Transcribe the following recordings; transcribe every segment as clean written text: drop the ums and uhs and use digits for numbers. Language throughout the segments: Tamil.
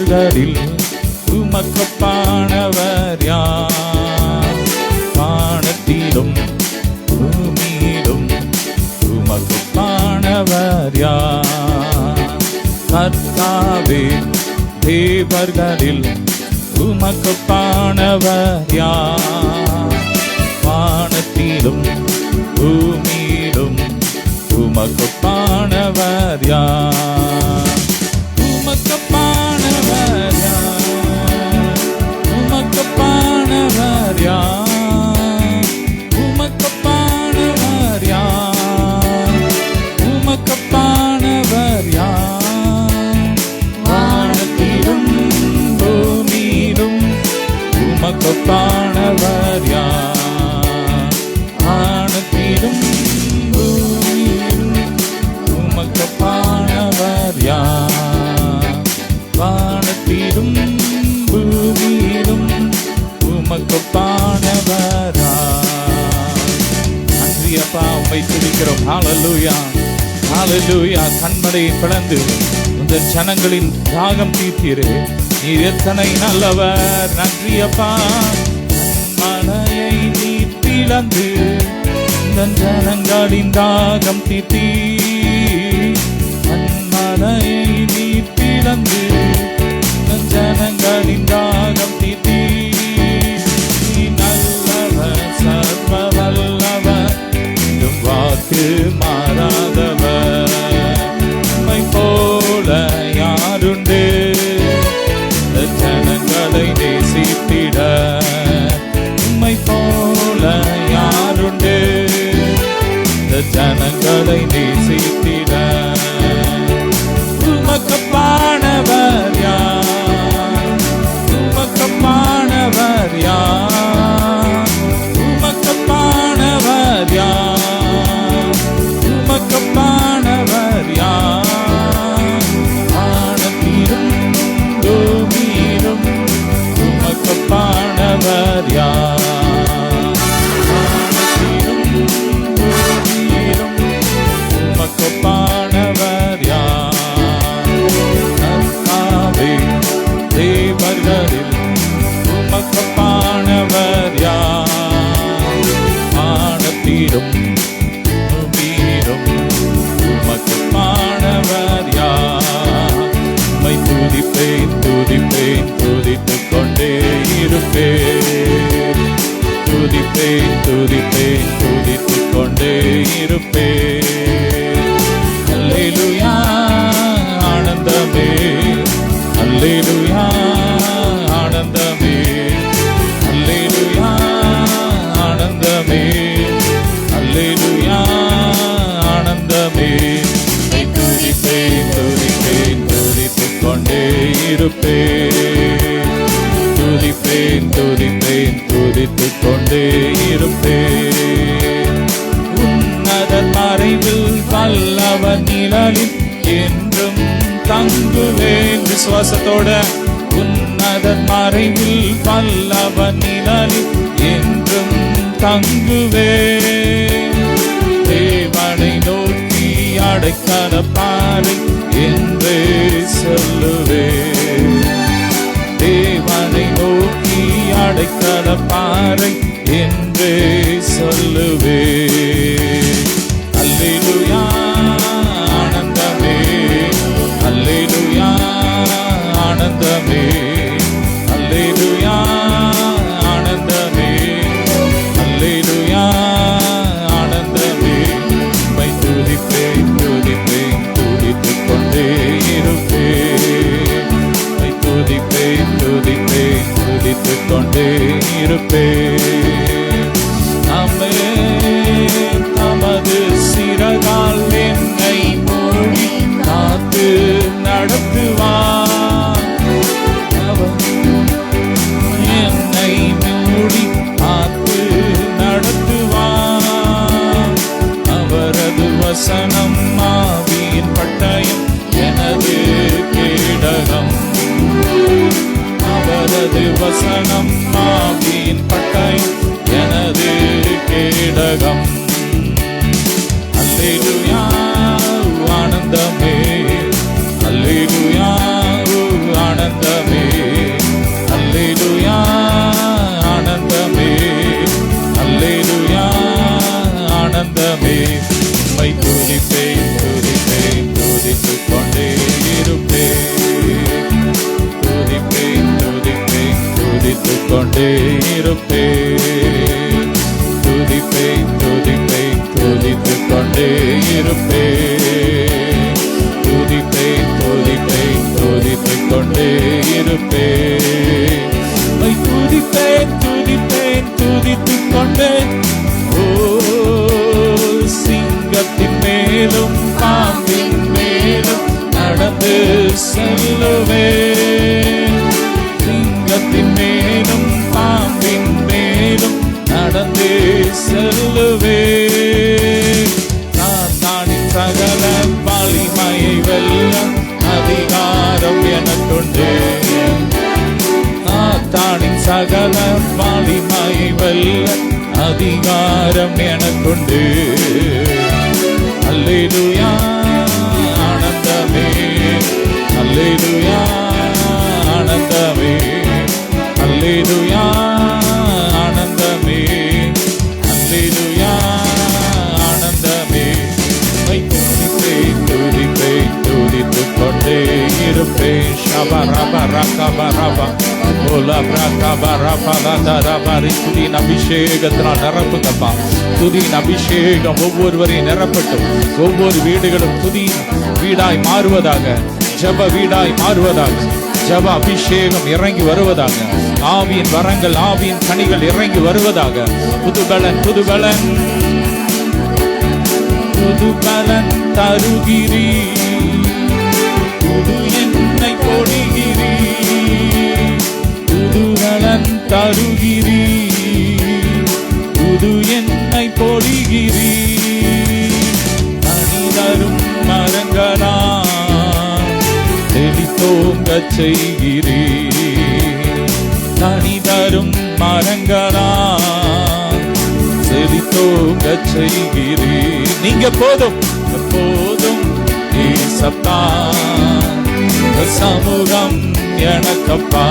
தேவர்களில் உமக்கொப்பானவர் யார்? வானத்திலும் பூமியிலும் உமக்கொப்பானவர் யார்? கர்த்தாவே, தேவர்களில் உமக்கொப்பானவர் யார்? வானத்திலும் பூமியிலும் உமக்கொப்பானவர் யார்? உமக்கொப்பானவர் யார்? உமக்கொப்பானவர் யார்? உமக்கொப்பானவர் யார்? உமக்கொப்பானவர் யார்? வானத்திலும் பூமியிலும் உமக்கொப்பானவர் யார்? வானத்திலும் பூமியிலும் உமக்கொப்பானவர் யார்? வானத்திலும் பூமியிலும் உமக்கொப்பானவர் யார்? நன்றி அப்பா, உம்மை துதிக்கிறோம். ஹல்லேலூயா, ஹல்லேலூயா. கண்மலையை பிளந்து இந்த ஜனங்களின் தாகம் தீர்த்தீரே, நீர் எத்தனை நல்லவர். நன்றி அப்பா. கண்மலையை நீர் பிளந்து இந்த ஜனங்களின் தாகம் தீர்த்தீர். கண்மலையை நீர் பிளந்து இந்த ஜனங்களின் தாகம் தீர்த்தீர். நீ நல்லவர், சர்வ வல்லவர், இதும் வாக்கு மாறாதவர். உம்மை போல யாருண்டு ஜனங்களை நேசித்திட? உம்மை போல யாருண்டு ஜனங்களை நேசித்திட? உமக்கொப்பானவர் யார்? உமக்கொப்பானவர் யார்? உமக்கொப்பானவர் யார்? உமக்கொப்பானவர் யார்? வானத்திலும் பூமியிலும் உமக்கொப்பானவர் யார்? வானத்திலும் பூமியிலும் உமக்கொப்பானவர் யார்? கர்த்தாவே, தேவர்களில் உமக்கொப்பானவர் யார்? வானத்திலும் பூமியிலும் உமக்கொப்பானவர் யார்? உம்மை துதிப்பேன், துதிப்பேன், துதித்துக் கொண்டே இருப்பேன். துதிப்பேன், துதிப்பேன், துதித்துக் கொண்டே இருப்பேன். அல்லேலூயா, ஆனந்தமே. அல்லேலூயா, ஆனந்தமே. அல்லேலூயா, ஆனந்தமே. அல்லேலூயா, ஆனந்தமே. துதிப்பேன், துதிப்பேன், துதித்துக் கொண்டே இருப்பேன். துதிப்பேன், துதிப்பேன், துதித்துக் கொண்டே இருப்பேன். உன்னத மறைவில் வல்லவர் நிழலில் என்றும் தங்குவேன். விசுவாசத்தோட உன்னத மறைவில் வல்லவர் நிழலில் என்றும் தங்குவேன். தேவனை நோக்கி அடைக்கல பாறை என்று சொல்லுவேன். தேவனை நோக்கி அடைக்கல பாறை என்று சொல்லுவேன். அல்லேலூயா, ஆனந்தமே. அல்லேலூயா, ஆனந்தமே. அல்லேலூயா, ஆனந்தமே. அல்லேலூயா, ஆனந்தமே. உம்மை துதிப்பேன், துதிப்பேன், துதித்துக் கொண்டே இருப்பேன். உம்மை துதிப்பேன், துதிப்பேன், துதித்துக் கொண்டே இருப்பேன். உம்மை துதிப்பேன் துதிப்பேன் துதித்துக் கொண்டே இருப்பேன். துதிப்பேன் துதிப்பேன் துதித்துக் கொண்டே இருப்பேன். துதிப்பேன் துதிப்பேன் துதித்துக் கொண்டே இருப்பேன். துதிப்பேன் துதிப்பேன் துதித்துக் கொண்டே இருப்பேன். உம்மை துதிப்பேன் துதிப்பேன் துதித்துக் கொண்டே. ஓ சிங்கத்தின் மேலும் பாம்பின் மேலும் நடந்து செல்லுவேன். சிங்கத்தின் மேலும் பாம்பின் மேலும் நடந்து செல்லுவேன். சாத்தானின் சகல வலிமையை வெல்ல அதிகாரம் எனக்குண்டு. சாத்தானின் சகல வலிமையை வெல்ல அதிகாரம் எனக்குண்டு. அல்லேலூயா ஆனந்தமே, அல்லேலூயா ஆனந்தமே, அல்லேலூயா ஆனந்தமே, அல்லேலூயா ஆனந்தமே. உம்மை துதிப்பேன் துதிப்பேன் துதித்துக் கொண்டே இருப்பேன். ஷபரபரகபரப துதியின் அபிஷேகத்தினால் நிரப்புங்கப்பா. துதியின் அபிஷேகம் ஒவ்வொருவரையும் நிரப்பட்டும். ஒவ்வொரு வீடுகளும் துதியின் வீடாய் மாறுவதாக, ஜப வீடாய் மாறுவதாக. ஜப அபிஷேகம் இறங்கி வருவதாக. ஆவியின் வரங்கள் ஆவியின் கனிகள் இறங்கி வருவதாக. புதுபலன் புதுபலன் புதுபலன் தருகிறீ. புது என்னை பொழிகிறீ. புதுபலன் தருகிறீ. புது என்னை பொழிகிறீ. கனி தரும் மரங்களா செழித்தோங்க செய்கிறீ. கனி தரும் மரங்களா செழித்தோங்க செய்கிறீ. நீங்க போதும் போதும் ஏசப்பா. சமூகம் எனக்கப்பா.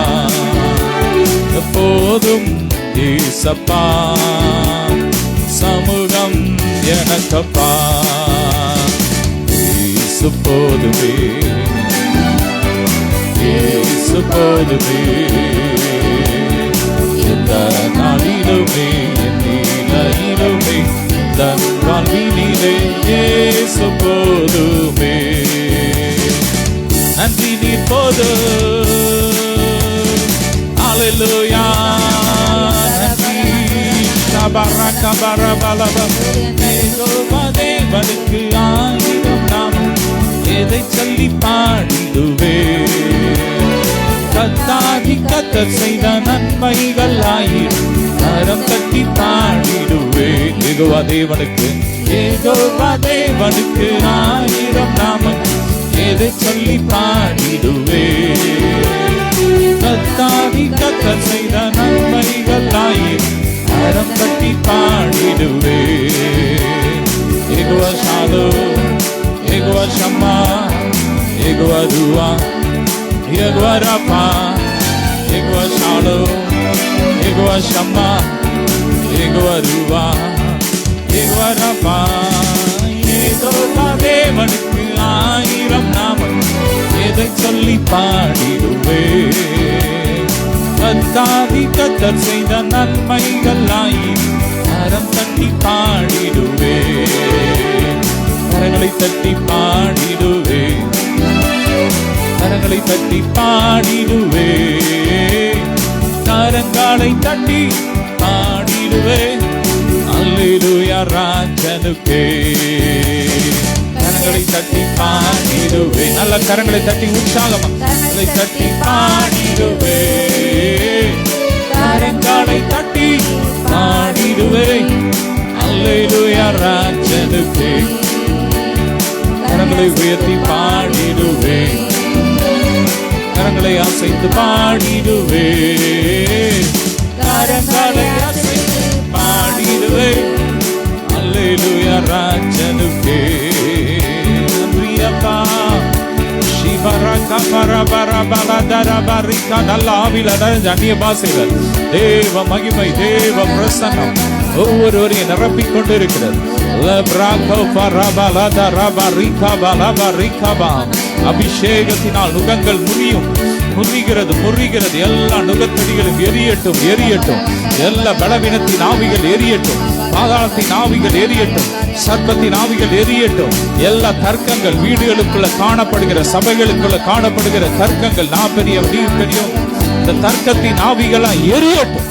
போதும் ஏசப்பா. சமூகம் எனக்கப்பா. ஏசு போதுமே, ஏசு போதுமே. எந்த நாளிலுமே என் நிலையிலுமே தன் வாழ்வினிலே ஏசு போதுமே. நன்றி நீர் போதும். அல்லேலூயா நன்றி. தேவனுக்கு ஆயிரம் நாமம் எதை சொல்லி பாடிடுவே. கத்தாகி கத்தர் செய்த நன்மைகள் ஆயிரம் கரம் தட்டி பாடிடுவே. ஏகோவா தேவனுக்கு, ஏகோவா தேவனுக்கு ஆயிரம் நாமம் எதை சொல்லி பாடிடுவே. கத்தாகி கத்தர் செய்த நன்மைகள் ஆயிரம் கரம் தட்டி பாடிடுவே. ஏகோவா ஷாலோம், ஏகோவா ஷம்மா, ஏகோவா துவா, ஏகோவா ரபா, ஏகோவா ஷாலோம், ஏகோவா ஷம்மா, ஏகோவா துவா, ஏகோவா ரபா. ஏகோவா தேவனுக்கு ஆயிரம் நாமம் எதை சொல்லி பாடிடுவே. கத்தாதி கத்தர் செய்த நன்மைகள் ஆயிரம் கரம் தட்டி பாடிடுவே. கரங்களை தட்டி பாடிடுவே. கரங்களை தட்டி பாடிடுவே. கரங்களை தட்டி பாடிடுவே. அல்லேலூயா ராஜனுக்கே. கரங்களை தட்டி பாடிடுவே. நல்ல கரங்களை தட்டி உற்சாகமா கரங்களை தட்டி பாடிடுவே. கரங்களை தட்டி பாடிடுவே. அல்லேலூயா ராஜனுக்கே. கரங்களை உயர்த்தி பாடிடுவே. கரங்களை அசைத்து பாடிடுவே. கரங்களை அசைத்து பாடிடுவே. அல்லேலூயா ராஜனுக்கே. நன்றியப்பா. அந்நிய பாசைகள் தேவ மகிமை தேவ பிரசன்னம் ஒவ்வொருவரையும் நிரப்பிக் கொண்டு இருக்கிறது. அபிஷேகத்தினால் நுகங்கள் முறிகிறது. எல்லா நுகத்தடிகளும் எரியட்டும், எல்லா பலவீனத்தின் ஆவிகள் எரியட்டும், பாதாளத்தின் ஆவிகள் எரியட்டும், சர்ப்பத்தின் ஆவிகள் எரியட்டும். எல்லா தர்க்கங்கள், வீடுகளுக்குள்ள காணப்படுகிற, சபைகளுக்குள்ள காணப்படுகிற தர்க்கங்கள், நான் பெரிய நீ பெரிய, இந்த தர்க்கத்தின் ஆவிகளா எரியட்டும்.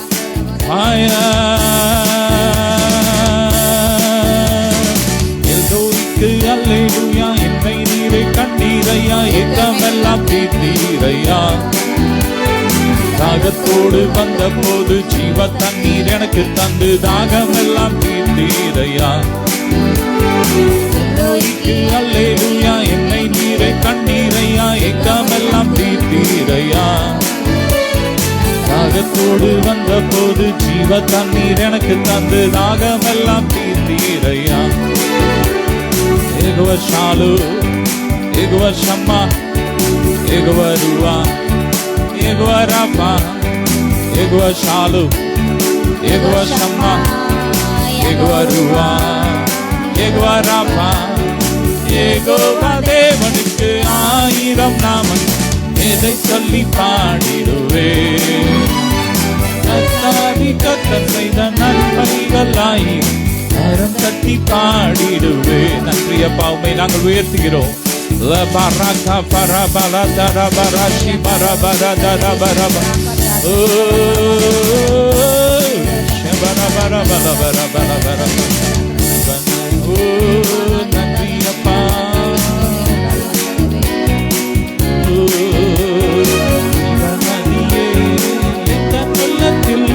அல்லேலூயா, என்னை நீரை கண்டீரையா, ஏக்கமெல்லாம் தீர்த்தீரையா. தாகத்தோடு வந்த போது ஜீவ தண்ணீர் எனக்கு தந்து தாகமெல்லாம் தீர்த்தீரையா. அல்லேலூயா, என்னை நீரை கண்டீரையா, ஏக்கமெல்லாம் தீர்த்தீரையா. தாகத்தோடு வந்த போது ஜீவ தண்ணீர் எனக்கு தந்து தாகமெல்லாம் தீர்த்தீரையா. Ego Shalu, Ego Shama, Ego Rua, Ego Rafa, Ego Shalu, Ego Shama, Ego Rua, Ego Rafa, Ego Devanuku ஆயிரம் நாமம் எதை சொல்லி பாடிடுவே. கர்த்தாதி கர்த்தர் செய்த நன்மைகளாய் கரம் தட்டி பாடிடுவே. நன்றி அப்பா, உம்மை நாங்கள் உயர்த்துகிறோம். நன்றி அப்பா. உள்ளத்தில்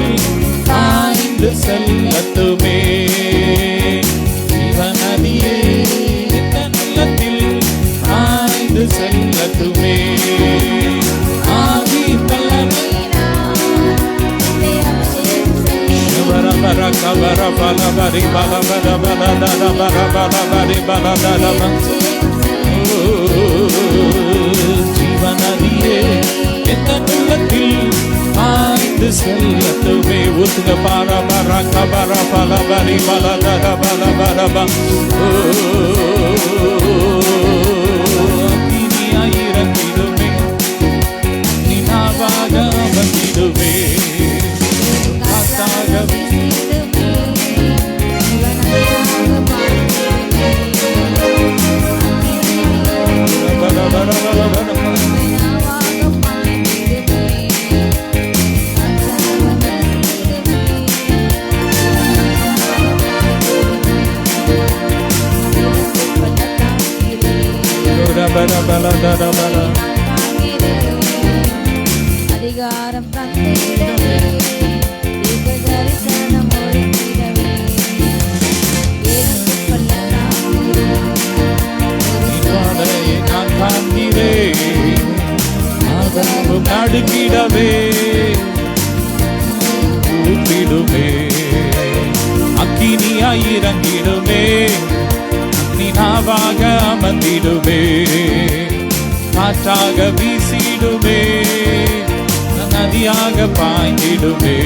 ஆய்ந்து செல்லத்துமே, ஜீவநதியே உள்ளத்தில் ஆய்ந்து செல்லத்துமே. ஆவி பலமே பர கவர பல பரி பல பர பல தர பர பல பரி பல தர. ஜீவநதியே உள்ளத்தில் ஆய்ந்து செல்லத்துமே. ஊத்துக பார பர கபர பல பரி பல தர பல பர ப. இறங்கிடுமே, நினாவாக வந்திடுமே, காத்தாக அதிகாரம் தந்திடவே, தரிசனம் ஒழுங்கிடவே, நான் காண்கிறேன், நடுக்கிடவே கூப்பிடுமே, அக்கினியாய் இறங்கிடுமே, அக்னினாவாக அமர்ந்திடுமே, காற்றாக வீசிடுமே, நதியாக பாய்ந்திடுமே.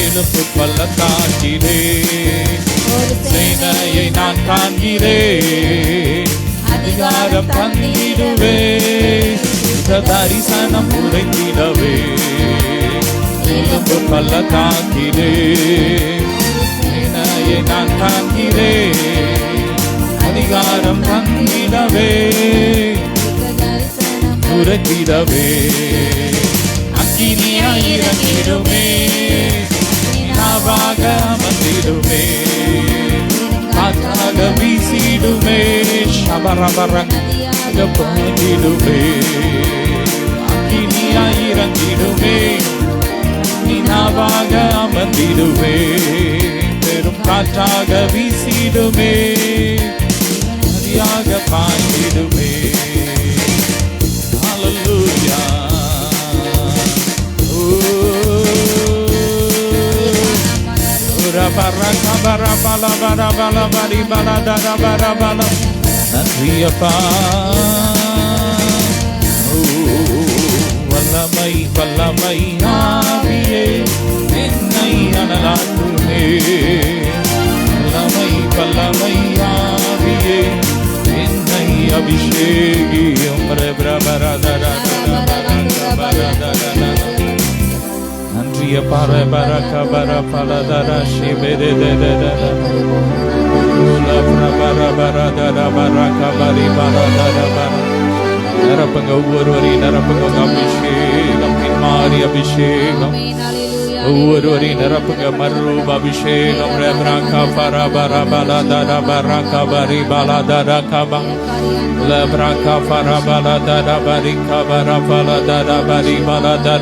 எழுப்பு பள்ளத்தாக்கிலே சேனையை நான் காண்கிறேன், அதிகாரம் தந்திடுவே, தரிசனம் உரைத்திடவே. எழுப்பு பள்ளத்தாக்கிலே சேனையை நான் காண்கிறேன், அதிகாரம் தந்திடவே, உரைத்திடவே. அக்கினியாய் இறங்கிடுமே, நாவாக அமர்ந்திடுமே, காற்றாக வீசிடுமே, சபரபரங்க பாய்ந்திடுமே. அக்கினியாய் இறங்கிடுமே, நாவாக அமர்ந்திடுமே, பெரும் காற்றாக வீசிடுமே, நதியாக பாய்ந்திடுமே. ஹல்லேலூயா. நன்றியப்பா. வல்லமை வல்லமை ஆவியே என்னை வல்லமை வல்லமை ஆவியே என்னை அபிஷேகியும். நன்றிய பர பரக பர பலதர சிவரே நிரப்புங்க ஒவ்வொருவரையும் நிரப்புங்க. அபிஷேகம் பின்மாறி அபிஷேகம் ஒவ்வொருவரையும் நிரப்புங்க. மறுரூப அபிஷேகம்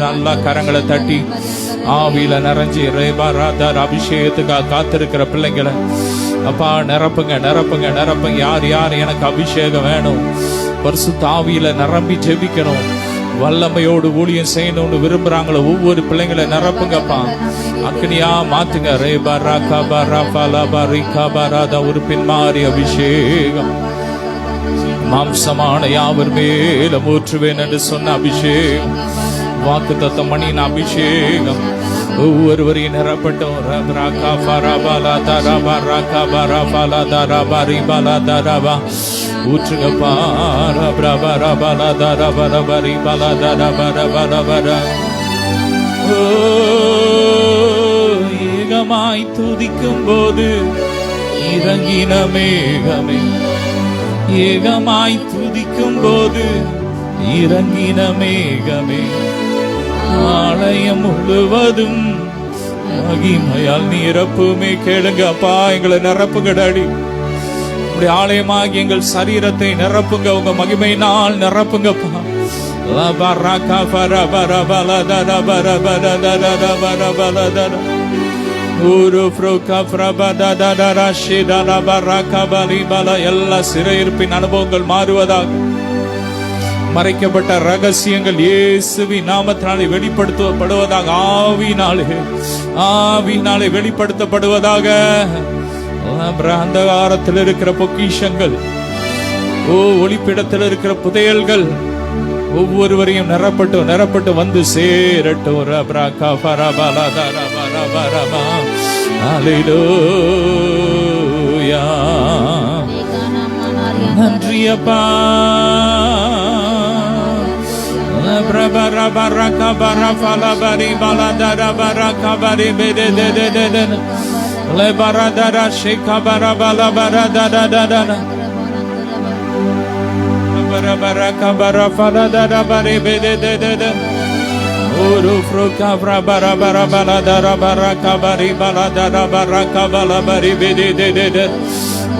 நல்லா கரங்களை தட்டி ஆவியில நிறைஞ்சி ரேபாராதர் அபிஷேகத்துக்காக காத்திருக்கிற பிள்ளைங்களை அப்பா நிரப்புங்க நிரப்புங்க நிரப்புங்க. யார் யார் எனக்கு அபிஷேகம் வேணும், பரிசுத்த ஆவியில நிரம்பி ஜெபிக்கணும், வல்லமையோடு ஊழியம் செய்யணும்னு விரும்புறாங்களோ ஒவ்வொரு பிள்ளைங்களை நிரப்புங்கப்பா. அக்னியா மாத்துங்க. ஒரு பின்மாறி அபிஷேகம் மாம்சமான யாவர் மேலும் ஊற்றுவேன் என்று சொன்ன அபிஷேகம், வாக்குத்தத்தம் பண்ணின அபிஷேகம் ஒவ்வொருவரையும் நிரப்பட்டும். ஊற்றுங்கப்பா. ஏகமாய் துதிக்கும் போது இறங்கின மேகமே, ஏகமாய் துதிக்கும் போது இறங்கின மேகமே, ஆலயம் முழுவதும் மகிமையால் நிரப்புமே. கேளுங்க அப்பா, எங்களை நிரப்புங்க டாடி. உங்களுடைய ஆலயமாகி எங்கள் சரீரத்தை நிரப்புங்க, உங்க மகிமையினால் நிரப்புங்கப்பா. எல்லா சிறையிருப்பின் அனுபவங்கள் மாறுவதாக, மறைக்கப்பட்ட ரகசியங்கள் இயேசுவின் நாமத்தினாலே வெளிப்படுத்தப்படுவதாக, ஆவியினாலே வெளிப்படுத்தப்படுவதாக. அந்தகாரத்தில் இருக்கிற பொக்கிஷங்கள், ஒளிப்பிடத்தில் இருக்கிற புதையல்கள் ஒவ்வொருவரையும் நிரப்பட்டு வந்து சேரட்டும். நன்றியப்பா.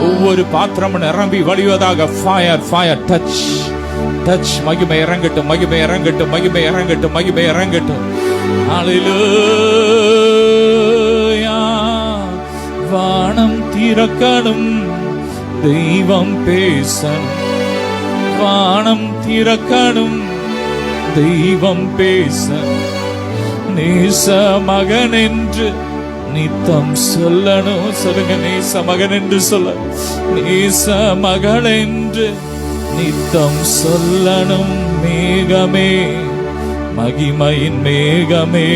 ஒவ்வொரு பாத்திரம் நிரம்பி வழிவதாக. Fire fire touch touch. மகிமை இறங்கட்டும், மகிமை இறங்கட்டும், மகிமை இறங்கட்டும், மகிமை இறங்கட்டும். ஹல்லேலூயா. வானம் திறக்கணும், தெய்வம் பேசணும். வானம் திறக்கணும், தெய்வம் பேசணும். நேச மகன் என்று நித்தம் சொல்லணும். சொல்லுங்க, நேச மகன் என்று சொல்ல, நேச மகள் என்று நித்தம் சொல்லணும். மேகமே, மகிமையின் மேகமே,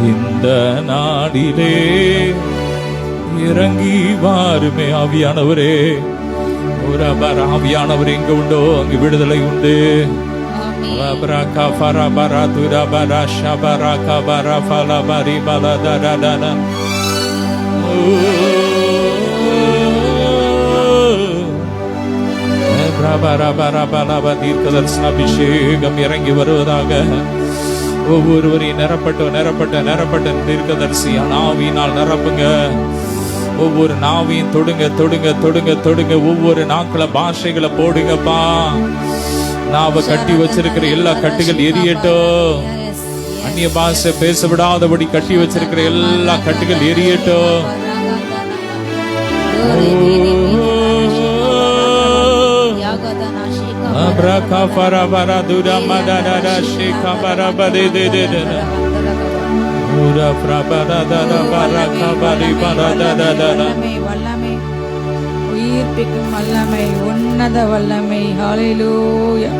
இந்த நாடிலே இறங்கி வாருமே. ஆவியானவரே, ஒரு ஆவியானவர் எங்க உண்டோ அங்கு விடுதலை உண்டு. அபிஷேகம் இறங்கி வருவதாக. ஒவ்வொருவரையும் நிரப்பட்ட தீர்க்கதரிசியான ஆவியினால் நிரப்புங்க. ஒவ்வொரு நாவையும் தொடுங்க. ஒவ்வொரு நாட்கள பாஷைகளை போடுங்கப்பா. நாவ கட்டி வச்சிருக்கிற எல்லா கட்டுகள் எரியட்டும். அந்நிய பாஷை பேச விடாதபடி கட்டி வச்சிருக்கிற எல்லா கட்டுகள் எரியட்டும். உயிர்ப்பிக்கும் வல்லமை, உன்னத வல்லமை. ஹல்லேலூயா.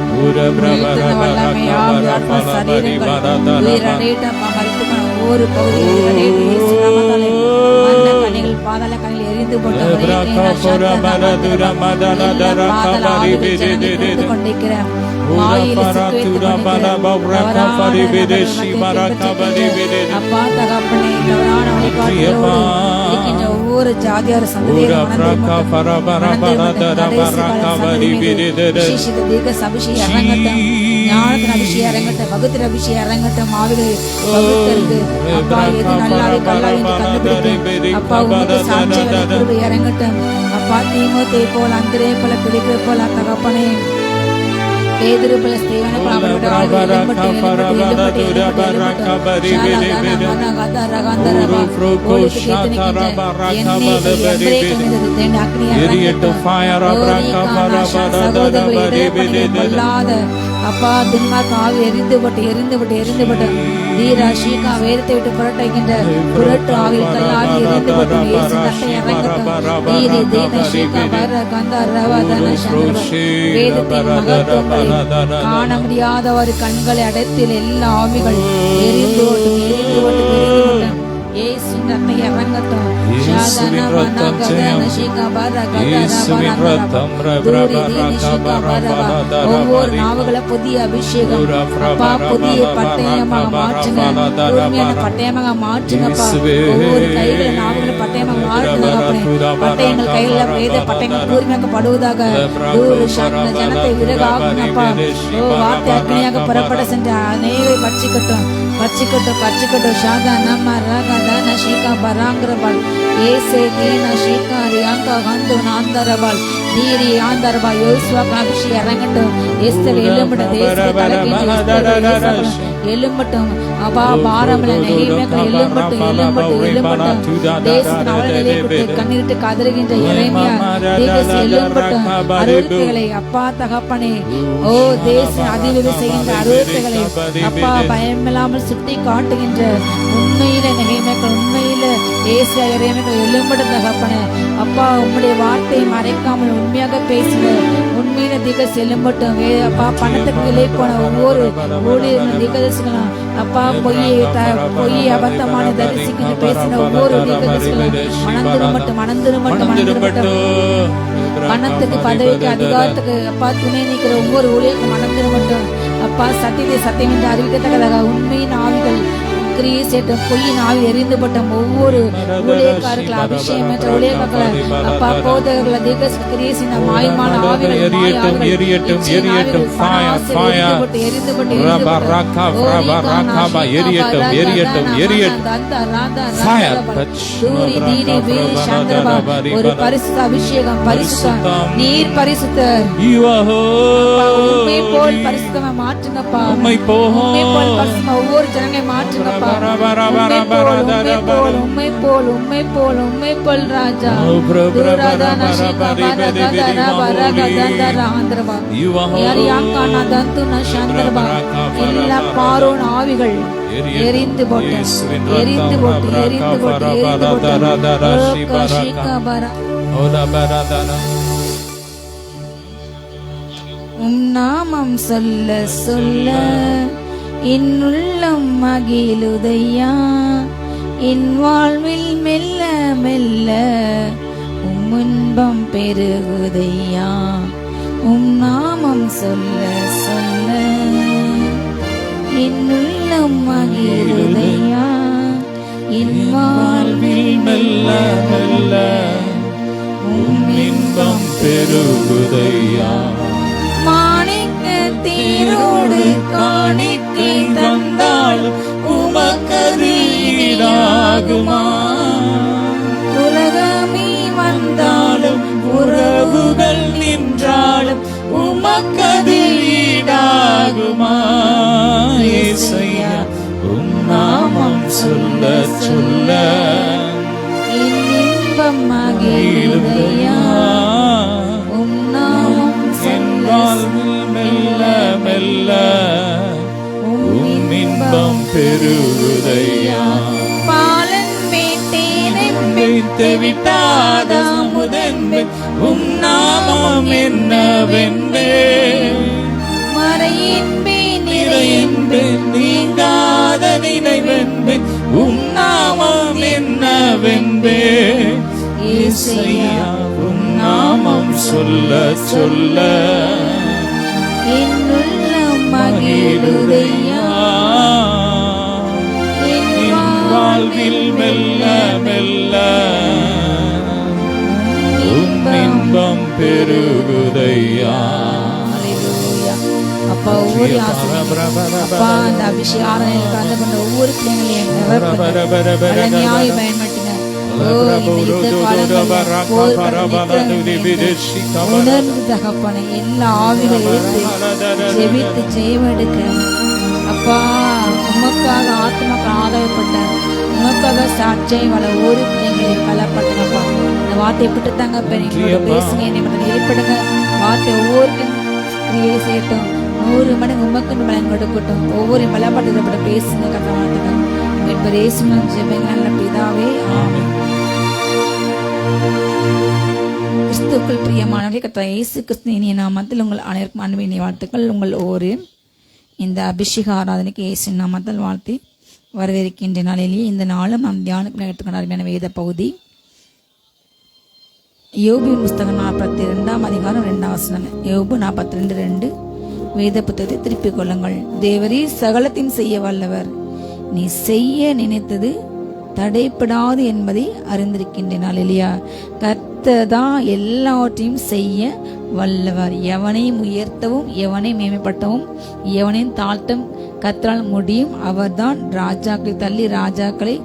வல்லமை ஆவியாத்மா சரீரங்கள் உயிரடையட்டும். மரித்துக்கான ஒவ்வொரு பகுதியும் எரிந்து போட்டோம். கொண்டிருக்கிற அப்பா தகப்பனே தவறான வழிபாடுகளோடு ஒவ்வொரு ஜாதியார் சந்ததியும் அபிஷேகம் இறங்கட்டும், ஞானத்தின் அபிஷேகம் இறங்கட்டும், வகுத்தின் அபிஷேகம் இறங்கட்டும். ஆவிகளை வகுத்திற்கு அப்பா எது நல்லாவே கல்லாவே கண்டுபிடிக்கும். அப்பா உமக்கு சாட்சிகள் இறங்கட்டும். அப்பா தீமோத்தே போல அந்திரே போல பிலிப்பை போல தகப்பனே பேதுரு போல ஸ்தேவானை போல அவரோட அப்பா துன்மார்க்க ஆவி எரிந்து போட்டு தீரா ஷீகா வேதத்தை விட்டு புரட்டுகின்ற புரட்டு ஆவில் கல்லாவி எரிந்து போட்டு இயேசு ரத்தம் இறங்கட்டும். தீரி தீன ஷீகா வர கந்தா ரவதன சந்திர வேதத்தின் மகத்துவங்களை காண முடியாத ஒரு கண்களை அடைத்தில் எல்லா ஆவிகள் எரிந்து போட்டு இயேசுவின் ரத்தம் இறங்கட்டும். ஒவ்வொரு நாவுகளை புதிய அபிஷேகம் அப்பா, புதிய பட்டயமாக மாற்றுங்க, உண்மையான பட்டயமாக மாற்றுங்கப்பா. ஒவ்வொரு கைகளை நாவுகளை பட்டயமாக மாற்றுங்க. பட்டயங்கள் கையில வேத பட்டயங்கள் கூர்மையாக்கப்படுவதாக. ஜனத்தை விறகாகுங்கப்பா. வார்த்தை அக்னியாக புறப்பட சென்ற அநேகரை பட்சிக்கட்டும். ஷாகா நம்ம ரகதன ஷீகா பராங்கரபால் ஏசே தீன ஷீகா ரியாங்கா வந்து நாந்தரபால் தீரி ஆந்தரபால் யோசுவாக்கு அபிஷேகம் இறங்கட்டும். எஸ்தர் எலும்பட்டும், எலும்பட்டும் அப்பா பாரமல நெகிழ்மையாக்கள் எலும்பட்டும். தேசத்தின் அவலநிலையை குறித்து கண்ணீரிட்டு கதறுகின்ற எரேமியா தேச எலும்பட்டும். அருவருப்புகளை அப்பா தகப்பனே, ஓ தேச அதிவிலை செய்கின்ற அருவருப்புகளை அப்பா பயமில்லாமல் சுட்டி காட்டுகின்ற உண்மையில நெகிழ்மையாக்கள், உண்மையில தேச எரேமியாக்கள் எலும்பட்டும் தகப்பனே. அப்பா உம்முடைய வார்த்தையை மறைக்காமல் உண்மையாக பேசின உண்மையில திகஸ் எலும்பட்டும். அப்பா பணத்துக்கு விலை போன ஒவ்வொரு ஊழியர்களும் திகதரிசிகளும் அப்பா பொய் அபத்தமான தரிசிக்கின்ற பேசின ஒவ்வொரு திகதரிசிகளும் மணந்துருமட்டும். பணத்துக்கு பதவிக்கு அதிகாரத்துக்கு அப்பா துணை நீக்கிற ஒவ்வொரு ஊழியருக்கும் மணந்துருமட்டும். அப்பா சத்தியத்தை சத்தியம் என்று அறிவிக்கத்தக்கதாக உண்மையின் ஆவிகள் கிரியை சேட்டும், பொய்யின் ஆவி எரிந்து பட்டும். ஒவ்வொரு ஊழியக்காரர்கள் அபிஷேகம் என்ற ஊழியர்களை அப்பா போதகர்களை தீர்க்க கிரியை செய்த மாயமான ஆவிகள் ஒரு பரிசுத்த அபிஷேகம், பரிசுத்தம், நீர் பரிசுத்தர். உண்மை போல் பரிசுத்தமா மாற்றுங்கப்பா. உண்மை போல் பரிசுத்தமா ஒவ்வொரு ஜனங்களை மாற்றுங்கப்பா. உண்மை போல் ராஜா எல்லா பாரோன் ஆவிகள் எரிந்து போட்டு நாமம் சொல்ல சொல்ல இன்னுள்ளம் மகிழுதையா, என் வாழ்வில் மெல்ல மெல்ல இன்பம் பெருகுதையா. நாமம் சொல்ல சொல்ல இன்னுள்ளம் மகிழுதையா, என் வாழ்வில் மெல்ல மெல்ல இன்பம் பெருகுதையா. மாணிக்க தீரோடு காணிக்கை தந்தாலும் உமக்கது ஈடாகுமா? உலகமே வந்தாலும் உறவுகள் நின்றாலும் உமக்கது ஈடாகுமா? இயேசுயா உம் நாமம் சொல்ல சொல்ல இன்பம் மகிழுதையா. உம் நாமம் மெல்ல மெல்ல இன்பம் பெருகுதையா. பாலன் விட்டாதமுதன்பே உம் நாமம் என்னவென்பே. மறையின்பே நிறையின்பே நீங்காத நினைவென்பே உம் நாமம் என்னவென்பே. ஏசையா உம் நாமம் சொல்ல சொல்ல என் உள்ளம் மகிழுதையா, என் வாழ்வில் மெல்ல மெல்ல உம் இன்பம் பெருகுதையா. ஹalleluya. அப்பா ஒவ்வொரு அப்பா அந்த அபிஷேக ஆராதனையில் கலந்து கொண்ட ஒவ்வொரு பிள்ளைங்களையும் நியாய பயன்படுத்துங்க. உணர்ந்து தகப்பனை எல்லா ஆவிகளை ஜெபித்து ஜெயம் எடுக்க அப்பா உமக்காக ஆத்மாக்கள் ஆதாயப்பட்ட உமக்காக சாட்சியை வள ஒரு பிள்ளைங்களை பலப்பட்டுங்கப்பா. இந்த வார்த்தையை விட்டுத்தாங்க பேசுங்க, என்னை ஏற்படுங்க. வார்த்தை ஒவ்வொருக்கும் கிரியை செய்யட்டும், 100 மடங்கு உமக்குன்னு பலன் கொடுக்கட்டும். ஒவ்வொரு பலப்பட்டு பேசுங்க கட்டமாட்டுங்க. இப்ப ஏசுமன் ஜெபங்க நல்ல பிதாவே, ஆமென். கிறிஸ்துவுக்குள் பிரியமானவர்களே, கர்த்தர் இயேசு கிறிஸ்து இனிய நாமத்தில் உங்கள் அனைவருக்கும் அன்பின் வாழ்த்துக்கள். உங்கள் ஒரு இந்த அபிஷேக ஆராதனைக்கு இயேசு நாமத்தில் வாழ்த்தி வரவேற்கின்ற நாளிலேயே இந்த நாளும் நாம் தியானத்தில் எடுத்துக்கொண்ட அருமையான வேத பகுதி யோபு புஸ்தகம் 42 அதிகாரம் 2 வசனம். யோபு 42:2. வேத புத்தகத்தை திருப்பிக் கொள்ளுங்கள். தேவரே சகலத்தையும் செய்ய வல்லவர், நீ செய்ய நினைத்தது தடைப்படாது என்பதை அறிந்திருக்கின்றேன். இல்லையா? கர்த்தர் தான் எல்லாவற்றையும் செய்ய வல்லவர். எவனையும் உயர்த்தவும் எவனையும் மேம்படுத்தவும் எவனையும் தாழ்த்தவும் கர்த்தரால் முடியும். அவர்தான் ராஜாக்களை தள்ளி ராஜாக்களை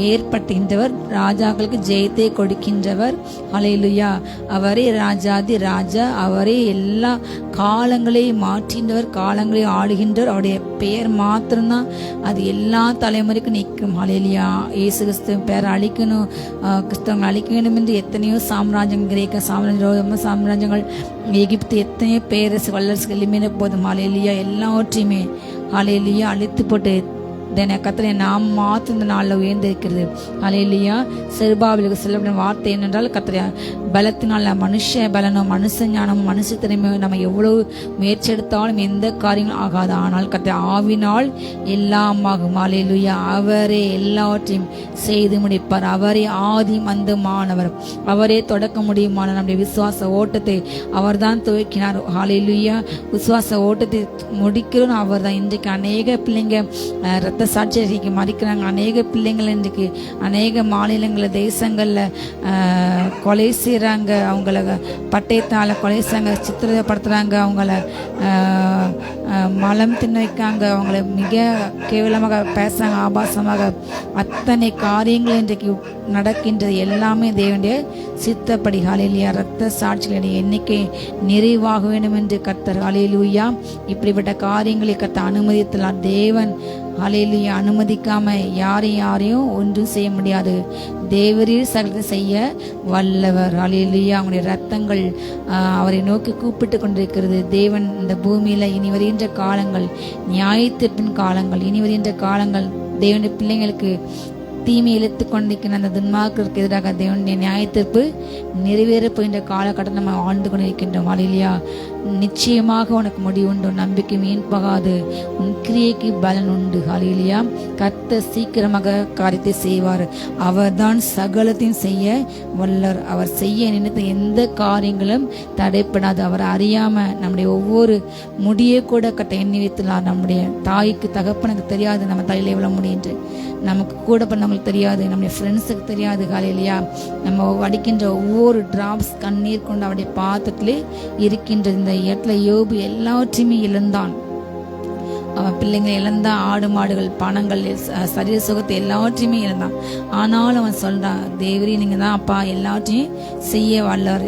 ஏற்படுத்துகின்றவர், ராஜாக்களுக்கு ஜெயத்தை கொடுக்கின்றவர். ஹல்லேலூயா. அவரே ராஜாதி ராஜா, அவரே எல்லா காலங்களையும் மாற்றின்றவர், காலங்களை ஆளுகின்றவர். அவருடைய பெயர் மாத்திரம்தான் அது எல்லா தலைமுறைக்கும் நிற்கும். ஹல்லேலூயா. இயேசு கிறிஸ்து பெயர் அழிக்கணும், கிறிஸ்தவங்கள் அழிக்க வேண்டும் என்று எத்தனையோ சாம்ராஜ்யம், கிரேக்க சாம்ராஜ்யம், சாம்ராஜ்யங்கள், எகிப்து, எத்தனையோ பேரரசு வல்லரசுகள் எளிமையான போதும். ஹல்லேலூயா. எல்லாவற்றையுமே ஹல்லேலூயா அழித்து போட்டு கர்த்தரை நாம் மாற்று இந்த நாளில் உயர்ந்திருக்கிறது. ஹல்லேலூயா. செருபாபேலுக்கு சொல்லப்பட்ட வார்த்தை என்னென்றால், கர்த்தரை பலத்தினால மனுஷ பலனும் மனுஷ ஞானமும் மனுஷ திறமையும் நம்ம எவ்வளவு முயற்சி எடுத்தாலும் எந்த காரியங்களும் ஆகாது. ஆனால் கர்த்தரை ஆவினால் எல்லாம் ஆகும். ஹல்லேலூயா. அவரே எல்லாவற்றையும் செய்து முடிப்பார். அவரே ஆதியும் அந்தமானவர், அவரே தொடக்க முடியுமான நம்முடைய விசுவாச ஓட்டத்தை அவர் தான் துவக்கினார். ஹல்லேலூயா. விசுவாச ஓட்டத்தை முடிக்கிறோம் அவர் தான். இன்றைக்கு அநேக பிள்ளைங்க ரத்த சாட்சி மறிக்கிறாங்க. அநேக பிள்ளைங்கள் இன்றைக்கு அநேக மாநிலங்களில் தேசங்களில் கொலை செய்கிறாங்க, அவங்கள பட்டயத்தால் கொலை செய்றாங்க, சித்திரப்படுத்துகிறாங்க, அவங்கள மலம் தின்ன வைக்காங்க, அவங்கள மிக கேவலமாக பேசுகிறாங்க, ஆபாசமாக. அத்தனை காரியங்கள் இன்றைக்கு நடக்கின்றது எல்லாமே தேவனுடைய சித்தப்படி. ஹல்லேலூயா. ரத்த சாட்சிகளுடைய எண்ணிக்கை நிறைவாக வேண்டும் என்று கர்த்தர் ஹல்லேலூயா இப்படிப்பட்ட காரியங்களை கர்த்தர் அனுமதித்தார். தேவன் ஹல்லேலூயா அனுமதிக்காம யாரையும் ஒன்றும் செய்ய முடியாது. தேவரீர் சகலத்தை செய்ய வல்லவர். ஹல்லேலூயா. அவங்களுடைய ரத்தங்கள் அவரை நோக்கி கூப்பிட்டு கொண்டிருக்கிறது. தேவன் இந்த பூமியில இனி வருகின்ற காலங்கள் நியாயத்தீர்ப்பின் காலங்கள், இனி வருகின்ற காலங்கள் தேவனுடைய பிள்ளைங்களுக்கு தீமை இழுத்து கொண்டிருக்கிற அந்த துன்மார்க்கருக்கு எதிராக தேவனுடைய நியாயத்தீர்ப்பு நிறைவேற போகின்ற காலகட்டம் நம்ம ஆண்டு கொண்டிருக்கின்றோம். ஹல்லேலூயா. நிச்சயமாக உனக்கு முடிவு உண்டு, நம்பிக்கை வீண் போகாது, உன் கிரியைக்கு பலன் உண்டு. ஹல்லேலூயா. கர்த்தர் சீக்கிரமாக காரியத்தை செய்வார். அவர் தான் சகலத்தையும் செய்ய வல்லர். அவர் செய்ய நினைத்த எந்த காரியங்களும் தடைப்படாது. அவர் அறியாம நம்முடைய ஒவ்வொரு முடியை கூட கட்ட எண்ணி வைத்துள்ளார். நம்முடைய தாய்க்கு தகப்பனுக்கு தெரியாது நம்ம தலையில எவ்வளவு முடியுன்று, நமக்கு கூட பண்ணவங்களுக்கு தெரியாது, நம்முடைய ஃப்ரெண்ட்ஸுக்கு தெரியாது. ஹல்லேலூயா. நம்ம வடிக்கின்ற ஒவ்வொரு டிராப்ஸ் கண்ணீர் கொண்டு அவருடைய பாத்திரத்திலே இருக்கின்ற இந்த இடத்துல யோபு எல்லாவற்றையுமே இழந்தான். அவன் பிள்ளைங்களை இழந்தான், ஆடு மாடுகள், பணங்கள், சரீர சுகத்தை எல்லாவற்றையுமே இழந்தான். ஆனாலும் அவன் சொல்றான், தேவரே நீங்க தான் அப்பா எல்லாவற்றையும் செய்ய வல்லவர்,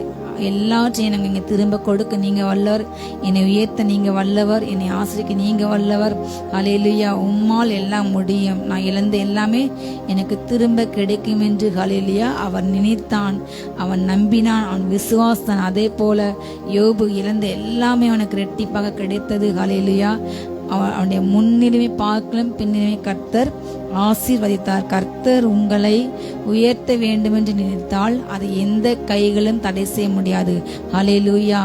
எல்லாவற்றையும் நாங்கள் இங்கே திரும்ப கொடுக்க நீங்க வல்லவர், என்னை உயர்த்த நீங்க வல்லவர், என்னை ஆசிரிக்க நீங்க வல்லவர். ஹல்லேலூயா. உம்மால் எல்லாம் முடியும், நான் இழந்த எல்லாமே எனக்கு திரும்ப கிடைக்கும் என்று ஹல்லேலூயா அவர் நினைத்தான், அவன் நம்பினான், அவன் விசுவாசத்தான். அதே போல யோபு இழந்த எல்லாமே அவனுக்கு ரெட்டிப்பாக கிடைத்தது. ஹல்லேலூயா. அவனுடைய முன்னிலைமை பார்க்கலும் பின்னிலைமை கர்த்தர் ஆசீர்வதித்தார். கர்த்தர் உங்களை உயர்த்த வேண்டும் என்று நினைத்தால் அதை எந்த கைகளும் தடை செய்ய முடியாது. ஹல்லேலூயா.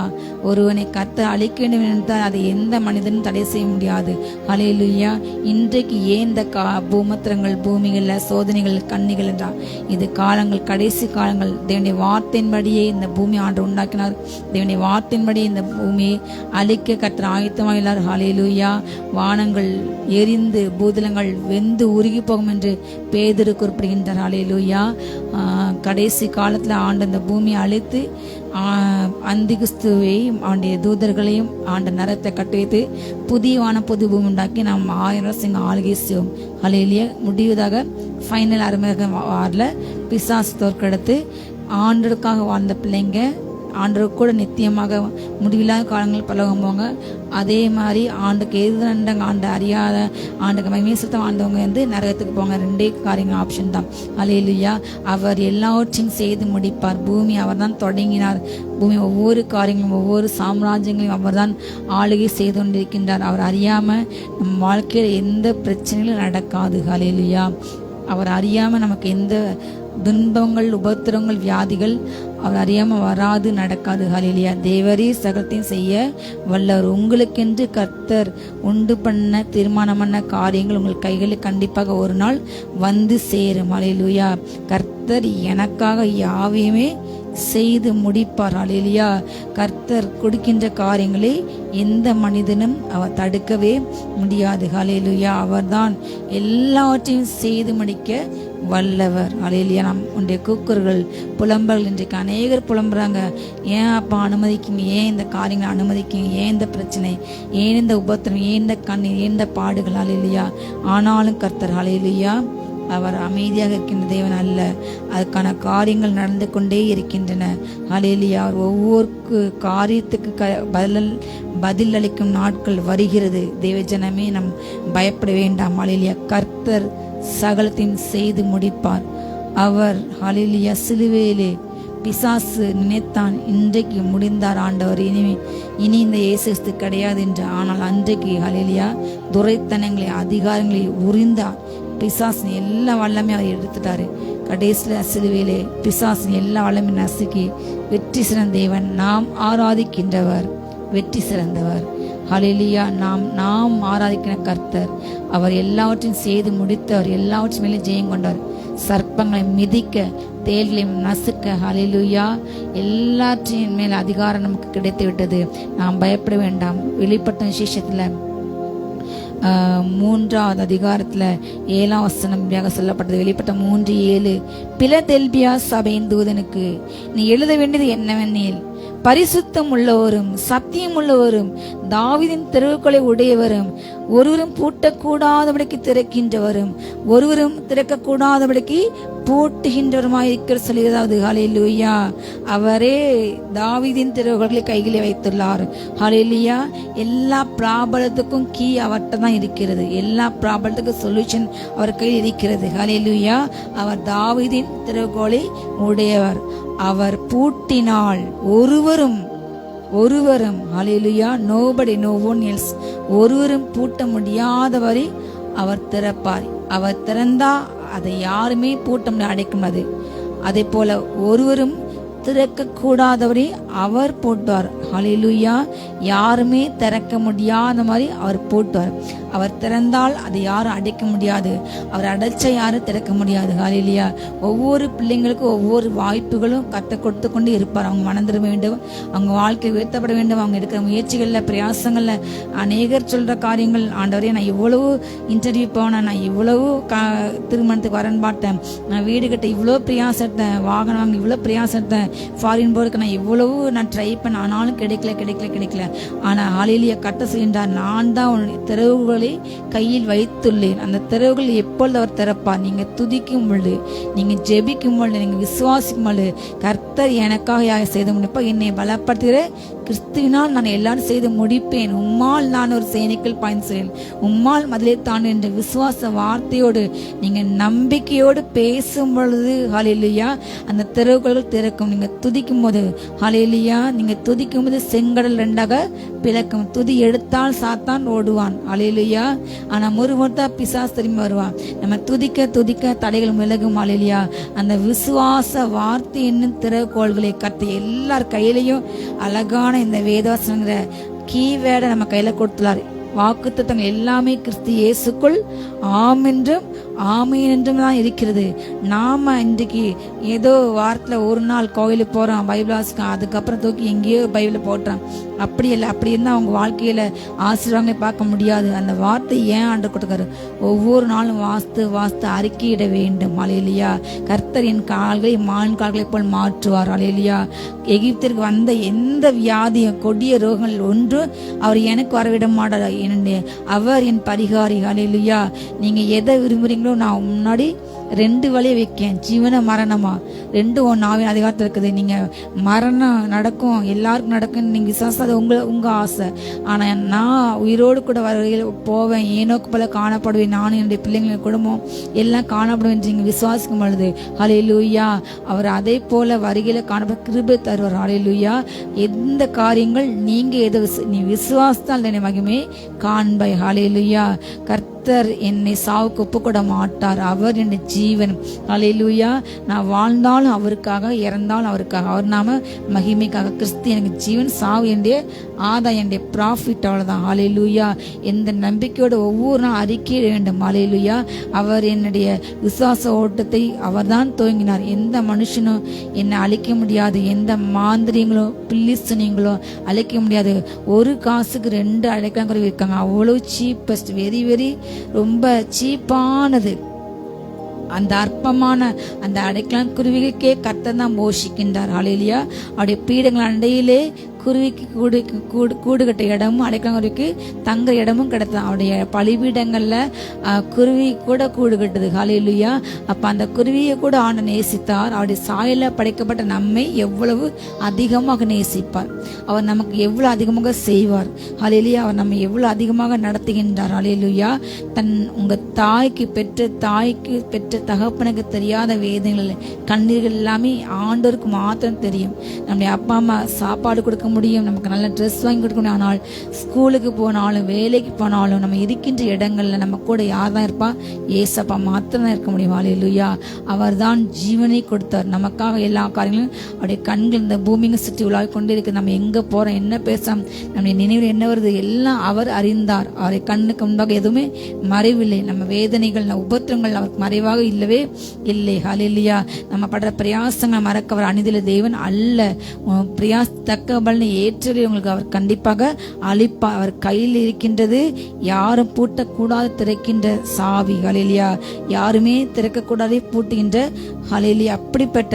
ஒருவனை கர்த்தர் அழிக்க வேண்டும் என்று நினைத்தால் அதை எந்த மனிதனும் தடை செய்ய முடியாது. ஹல்லேலூயா. இன்றைக்கு ஏன் இந்த பூமத்திரங்கள், பூமிகள்ல சோதனைகள், கண்ணிகள் என்றால் இது காலங்கள், கடைசி காலங்கள். தேவனுடைய வார்த்தையின்படியே இந்த பூமி ஆண்டு உண்டாக்கினார். தேவனுடைய வார்த்தையின்படியே இந்த பூமியை அழிக்க கர்த்தர் ஆயத்தமாகிறார். ஹல்லேலூயா. வானங்கள் எரிந்து பூதலங்கள் வெந்து உருகி போகும் என்று பேதுரு குறிப்பிடுகின்றார். ஹல்லேலூயா. கடைசி காலத்துல ஆண்டு இந்த பூமியை அழித்து அந்திகிறிஸ்துவையும் அவனுடைய தூதர்களையும் ஆண்ட நரத்தை கட்டி வைத்து புதிய வான புது பூமி உண்டாக்கி நாம் 1000 வருஷம் ஆளுகை செய்வோம். ஹல்லேலூயா. முடிவதாக ஃபைனல் அருமையாக வாரில் பிசாசு தோற்கெடுத்து ஆண்டுக்காக வாழ்ந்த பிள்ளைங்க ஆண்டவர் கூட நித்தியமாக முடிவில்லாத காலங்கள் பழகும் போங்க. அதே மாதிரி ஆண்டுக்கு எதிர்ந்தாங்க, ஆண்டு அறியாத ஆண்டுக்கு மகிமைசுத்தம் ஆண்டவங்க வந்து நரகத்துக்கு போங்க. 2 காரியங்கள் ஆப்ஷன் தான். ஹல்லேலூயா. அவர் எல்லாவற்றையும் செய்து முடிப்பார். பூமி அவர் தான் தொடங்கினார். பூமி ஒவ்வொரு காரியங்களும், ஒவ்வொரு சாம்ராஜ்யங்களையும் அவர் தான் ஆளுகை செய்து கொண்டிருக்கின்றார். அவர் அறியாம நம் வாழ்க்கையில் எந்த பிரச்சனைகளும் நடக்காது. ஹல்லேலூயா. அவர் அறியாம நமக்கு எந்த துன்பங்கள், உபத்திரங்கள், வியாதிகள் அவர் அறியாம வராது, நடக்காது. ஹல்லேலூயா. தேவரே சகலத்தையும் செய்ய வல்லவர். உங்களுக்கென்று கர்த்தர் உண்டு பண்ண தீர்மானம் பண்ண காரியங்கள் உங்கள் கைகளில் கண்டிப்பாக ஒரு நாள் வந்து சேரும். ஹல்லேலூயா. கர்த்தர் எனக்காக யாவையுமே செய்து முடிப்பார். ஹல்லேலூயா. கர்த்தர் கொடுக்கின்ற காரியங்களை எந்த மனிதனும் அவர் தடுக்கவே முடியாது. ஹல்லேலூயா. அவர்தான் எல்லாவற்றையும் செய்து முடிக்க வல்லவர். ஹல்லேலூயா. நாம் உடைய கூக்குரல்கள், புலம்பல்கள், இன்றைக்கு அநேகர் புலம்புறாங்க. ஏன் அப்பா அனுமதிக்கிங்க, ஏன் இந்த காரியங்களை அனுமதிக்கிங்க, ஏன் இந்த பிரச்சனை, ஏன் இந்த உபத்திரம், ஏன் இந்த கண்ணீர், ஏன் இந்த பாடுகள். ஹல்லேலூயா. ஆனாலும் கர்த்தர் ஹல்லேலூயா அவர் அமைதியாக இருக்கின்ற தேவன் அல்ல. அதுக்கான காரியங்கள் நடந்து கொண்டே இருக்கின்றன. ஹல்லேலூயா. அவர் ஒவ்வொரு காரியத்துக்கு பதில் அளிக்கும் நாட்கள் வருகிறது. தேவஜனமே நம் பயப்பட வேண்டாம். ஹல்லேலூயா. கர்த்தர் சகலத்தையும் செய்து முடிப்பார். அவர் ஹல்லேலூயா சிலுவையிலே பிசாசு நினைத்தான், இன்றைக்கு முடிந்தார் ஆண்டவர், இனி இந்த இயேசு கிடையாது என்று. ஆனால் அன்றைக்கு ஹல்லேலூயா துரைத்தனங்களை, அதிகாரங்களை உரிந்தார். பிசாசின் எல்லா வல்லமே அவர் எடுத்துட்டாரு. கடைசியில் சிலுவையிலே பிசாசின் எல்லா வல்லமே நசுக்கி வெற்றி சிறந்த தேவன், நாம் ஆராதிக்கின்றவர் வெற்றி சிறந்தவர். ஹல்லேலூயா. நாம் ஆராதிக்கிற கர்த்தர் அவர் எல்லாவற்றையும் செய்து முடித்தவர், எல்லாவற்றையும் மேலே ஜெயம் கொண்டவர். சர்ப்பங்களை மிதிக்க, தேள்களை நசுக்க, ஹல்லேலூயா, எல்லாற்றையும் மேல் அதிகாரம் நமக்கு கிடைத்து விட்டது. நாம் பயப்பட வேண்டாம். வெளிப்பட்ட விசேஷத்துல 3வது அதிகாரத்துல 7ஆம் வசனமாக சொல்லப்பட்டது. வெளிப்பட்ட 3:7, பிலதெல்பியா சபையின் தூதனுக்கு நீ எழுத வேண்டியது என்னவெனில், பரிசுத்தம் உள்ளவரும் சத்தியம் உள்ளவரும் தாவீதின் தெருவுகளை உடையவரும் ஒருவரும் பூட்டக்கூடாதபடிக்கு திறக்கின்றவரும் ஒருவரும் திறக்கக்கூடாதபடிக்கு பூட்டுகின்றவருமாயிருக்கிற சொல்லுகிறது. ஹல்லேலூயா. அவரே தாவீதின் தெருவுகளை கைகளை வைத்துள்ளார். ஹல்லேலூயா. எல்லா பிராபலத்துக்கும் கீ அவர்கிட்ட தான் இருக்கிறது. எல்லா பிராபலத்துக்கும் சொல்யூஷன் அவர் கையில் இருக்கிறது. ஹல்லேலூயா. அவர் தாவீதின் தெருவுகளை உடையவர். அவர் பூட்டினால் ஒருவரும் ஹல்லேலூயா, nobody, no one else, ஒருவரும் பூட்ட முடியாதவரை அவர் திறப்பார். அவர் திறந்தா அதை யாருமே பூட்ட முடியாது, அடைக்க முடியாது. அதே போல ஒருவரும் திறக்க கூடாதவரை அவர் போட்டார். ஹல்லேலூயா. யாருமே திறக்க முடியாத மாதிரி அவர் போட்டார். அவர் திறந்தால் அதை யாரும் அடைக்க முடியாது. அவர் அடைச்ச யாரும் திறக்க முடியாது. ஹல்லேலூயா. ஒவ்வொரு பிள்ளைங்களுக்கும் ஒவ்வொரு வாய்ப்புகளும் கொடுத்து கொண்டு இருப்பார். அவங்க மனந்திர வேண்டும், அவங்க வாழ்க்கை உயர்த்தப்பட வேண்டும். அவங்க எடுக்கிற முயற்சிகளில், பிரயாசங்கள்ல அநேகர் சொல்ற காரியங்கள், ஆண்டவரே நான் இவ்வளவு இன்டர்வியூ போனேன், நான் இவ்வளவு திருமணத்துக்கு வரன் பார்த்தேன், நான் வீடு கட்ட இவ்வளோ பிரயாசத்தேன், வாகனம் வாங்க இவ்வளோ பிரயாசத்தேன், ஃபாரின் போறதுக்கு நான் இவ்வளவு ட்ரை பண்ண, ஆனாலும் கிடைக்கல. ஆனா ஹல்லேலூயா கட்ட செய்கின்றார். நான் தான் உன்னுடைய திறவுகளை கையில் வைத்துள்ளேன். அந்த திறவுகள் எப்பொழுது அவர் திறப்பார்? நீங்க துதிக்கும் பொழுது, நீங்க ஜெபிக்கும் பொழுது, நீங்க விசுவாசிக்கும் பொழுது, கர்த்தர் எனக்காக செய்த முடிப்பா, என்னை பலப்படுத்துகிற கிறிஸ்துவினால் நான் எல்லாரும் செய்து முடிப்பேன், உம்மால் நான் ஒரு சேனைக்குள் பயன் செய்வேன், உம்மால் மதிலே தான் என்ற விசுவாச வார்த்தையோடு நீங்க நம்பிக்கையோடு பேசும் பொழுது ஹல்லேலூயா அந்த திறவுகோல்கள் திறக்கும். நீங்க துதிக்கும் போது ஹல்லேலூயா, நீங்க துதிக்கும் போது செங்கடல் ரெண்டாக பிளக்கும். துதி எடுத்தால் சாத்தான் ஓடுவான் ஹல்லேலூயா. ஆனா முறுமுறுத்தா பிசாசு திரும்பி வருவான். நம்ம துதிக்க துதிக்க தடைகள் விலகும் ஹல்லேலூயா. அந்த விசுவாச வார்த்தை என்னும் திறவுகோல்களை கத்த எல்லார் கையிலையும் அழகான இந்த வேதவசனங்கிற கீவேர்டை நம்ம கையில கொடுத்துள்ளார். வாக்குத்தத்தங்கள் எல்லாமே கிறிஸ்து இயேசுக்குள் ஆம் என்றும் ஆமீன் என்றும் தான் இருக்கிறது. நாம இன்றைக்கு ஏதோ வாரத்துல ஒரு நாள் கோயிலுக்கு போறோம், பைபிள் வாசிக்க, அதுக்கப்புறம் தூக்கி எங்கேயோ பைபிளை போட்டுறோம். அப்படி இல்லை. அப்படி இருந்தால் அவங்க வாழ்க்கையில ஆசீர்வாதங்களை பார்க்க முடியாது. அந்த வார்த்தை ஏன் ஆண்டு கொடுக்காரு? ஒவ்வொரு நாளும் வாஸ்து வாஸ்து அறிக்கையிட வேண்டும் ஹல்லேலூயா. கர்த்தர் என் கால்களை மான் கால்களை போல் மாற்றுவார் ஹல்லேலூயா. எகிப்திற்கு வந்த எந்த வியாதியும் கொடிய ரோகங்கள் ஒன்று அவர் எனக்கு வரவிட மாட்டார். அவர் என் பரிகாரி ஹல்லேலூயா. நீங்க எதை விரும்புறீங்களோ நான் முன்னாடி 2 வழியை வைக்கேன், ஜீவன மரணமா, 2 ஆவின் அதிகாரத்தில் இருக்குது. நீங்க மரணம் நடக்கும், எல்லாருக்கும் நடக்கும், நீங்க விசுவாசம், அது உங்க ஆசை. ஆனா நான் உயிரோடு கூட வரையில் போவேன், ஏனோக்கு போல காணப்படுவேன், நானும் என்னுடைய பிள்ளைங்களின் குடும்பம் எல்லாம் காணப்படுவேன் நீங்க விசுவாசிக்கும் பொழுது ஹல்லேலூயா அவர் அதே போல வருகையில காணப்பட கிருபை தருவார் ஹல்லேலூயா. எந்த காரியங்கள் நீங்க எதை நீ விசுவாசத்தால் என்னை மகிமை காண்பாய் ஹல்லேலூயா. கர்த்தர் என்னை சாவுக்கு ஒப்புக்கொட மாட்டார், அவர் என்னுடைய ஜீவன் ஹல்லேலூயா. நான் வாழ்ந்தாலும் அவருக்காக, இறந்தாலும் அவருக்காக, அவர் நாம மகிமைக்காக. கிறிஸ்து எனக்கு ஜீவன், சாவு என்னுடைய ஆதாயம், என்னுடைய ப்ராஃபிட், அவ்வளவுதான் ஹல்லேலூயா. எந்த நம்பிக்கையோட ஒவ்வொரு நாள் அறிக்கையிட வேண்டும் ஹல்லேலூயா. அவர் என்னுடைய விசுவாச ஓட்டத்தை அவர்தான் துவங்கினார். எந்த மனுஷனும் என்னை அழிக்க முடியாது, எந்த மாந்திரிங்களோ பில்லிசுனிங்களோ அழிக்க முடியாது. ஒரு காசுக்கு 2 அடைக்கலாங்குருவி இருக்காங்க, அவ்வளவு சீப்பஸ்ட், வெரி வெரி ரொம்ப சீப்பானது. அந்த அற்பமான அந்த அடைக்கலான் குருவிகளுக்கே கர்த்தர் தான் போஷிக்கின்றார் ஹல்லேலூயா. அவருடைய பீடங்கள் அண்டையிலே குருவிக்கு கூடு கட்ட இடமும் அடைக்கலாங்குருவிக்கு தங்குற இடமும் கிடைத்தது. அவருடைய பலிபீடங்கள்ல குருவி கூட கூடு கட்டுது ஹல்லேலூயா. அப்ப அந்த குருவியை கூட ஆண்டு நேசித்தார். அவருடைய சாயல படைக்கப்பட்ட நம்மை எவ்வளவு அதிகமாக நேசிப்பார், அவர் நமக்கு எவ்வளவு அதிகமாக செய்வார் ஹல்லேலூயா. அவர் நம்ம எவ்வளவு அதிகமாக நடத்துகின்றார் ஹல்லேலூயா. உங்க தாய்க்கு பெற்ற தகப்பனுக்கு தெரியாத வேதனைகள் கண்ணீர்கள் எல்லாமே ஆண்டோருக்கு மாத்திரம் தெரியும். நம்முடைய அப்பா அம்மா சாப்பாடு கொடுக்க முடியும், நமக்கு நல்ல ட்ரெஸ் வாங்கி கொடுக்க முடியும். ஆனால் ஸ்கூலுக்கு போனாலும் வேலைக்கு போனாலும் நம்ம இருக்கின்ற இடங்கள்ல நம்ம கூட யார் தான் இருப்பா? ஏசப்பா மாத்திரம் தான் இருக்க முடியும் ஹல்லேலூயா. அவர் தான் ஜீவனை கொடுத்தார் நமக்காக. எல்லா காரியங்களும் அவருடைய கண்கள் இந்த பூமியை சுற்றி உலாவி கொண்டே இருக்கு. நம்ம எங்க போறோம், என்ன பேசலாம், நம்முடைய நினைவில் என்ன வருது, எல்லாம் அவர் அறிந்தார். அவரை கண்ணுக்கு முன்பாக எதுவுமே மறைவில்லை. நம்ம வேதனைகள், நம்ம உபத்திரங்கள் அவருக்கு மறைவாக இல்லவே இல்லை ஹல்லேலூயா. நம்ம படுற பிரயாசங்களை மறக்க அவர் அணிதில தேவன் அல்ல. பிரயாச தக்க பலனை ஏற்றலை உங்களுக்கு அவர் கண்டிப்பாக அளிப்பார். அவர் கையில் இருக்கின்றது யாரும் பூட்டக்கூடாது திறக்கின்ற சாவி ஹல்லேலூயா. யாருமே திறக்கக்கூடாதே பூட்டுகின்ற ஹல்லேலூயா. அப்படிப்பட்ட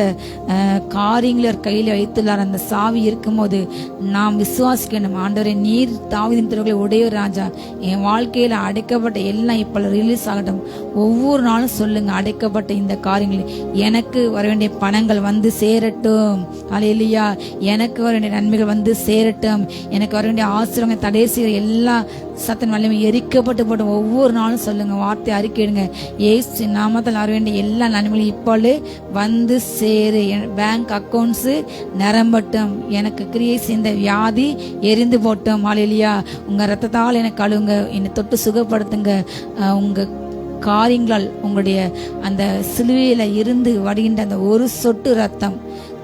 காரியங்களை அவர் கையில் வைத்துள்ளார். அந்த சாவி இருக்கும்போது நாம் விசுவாசிக்கணும். ஆண்டவரே, நீர் தாவீதின் திறவுகளை உடைய ராஜா, என் வாழ்க்கையில அடைக்கப்பட்ட எல்லாம் இப்ப ரிலீஸ் ஆகட்டும். ஒவ்வொரு நாளும் சொல்லுங்க, அடைக்கப்பட்ட இந்த காரியங்கள் எனக்கு வர வேண்டிய பணங்கள் வந்து சேரட்டும் ஹல்லேலூயா. எனக்கு வர வேண்டிய நன்மைகள் வந்து சேரட்டும். எனக்கு வர வேண்டிய ஆசீர்வாதங்களை தடை செய்கிற எல்லா சத்தன் வல்லமை எரிக்கப்பட்டு போட்டு ஒவ்வொரு நாளும் சொல்லுங்க, வார்த்தை அறிக்கையிடுங்க. ஏசு நாமத்தில் வர வேண்டிய எல்லா நன்மைகளையும் இப்போது வந்து சேரு. Bank accounts நிரம்பட்டும். எனக்கு கிரியை செய்த வியாதி எரிந்து போட்டோம் ஹல்லேலூயா. உங்க ரத்தத்தால் எனக்கு கழுவுங்க, என்னை தொட்டு சுகப்படுத்துங்க. உங்க காரியங்களால், உங்களுடைய அந்த சிலுவையில இருந்து வடிகின்ற அந்த ஒரு சொட்டு ரத்தம்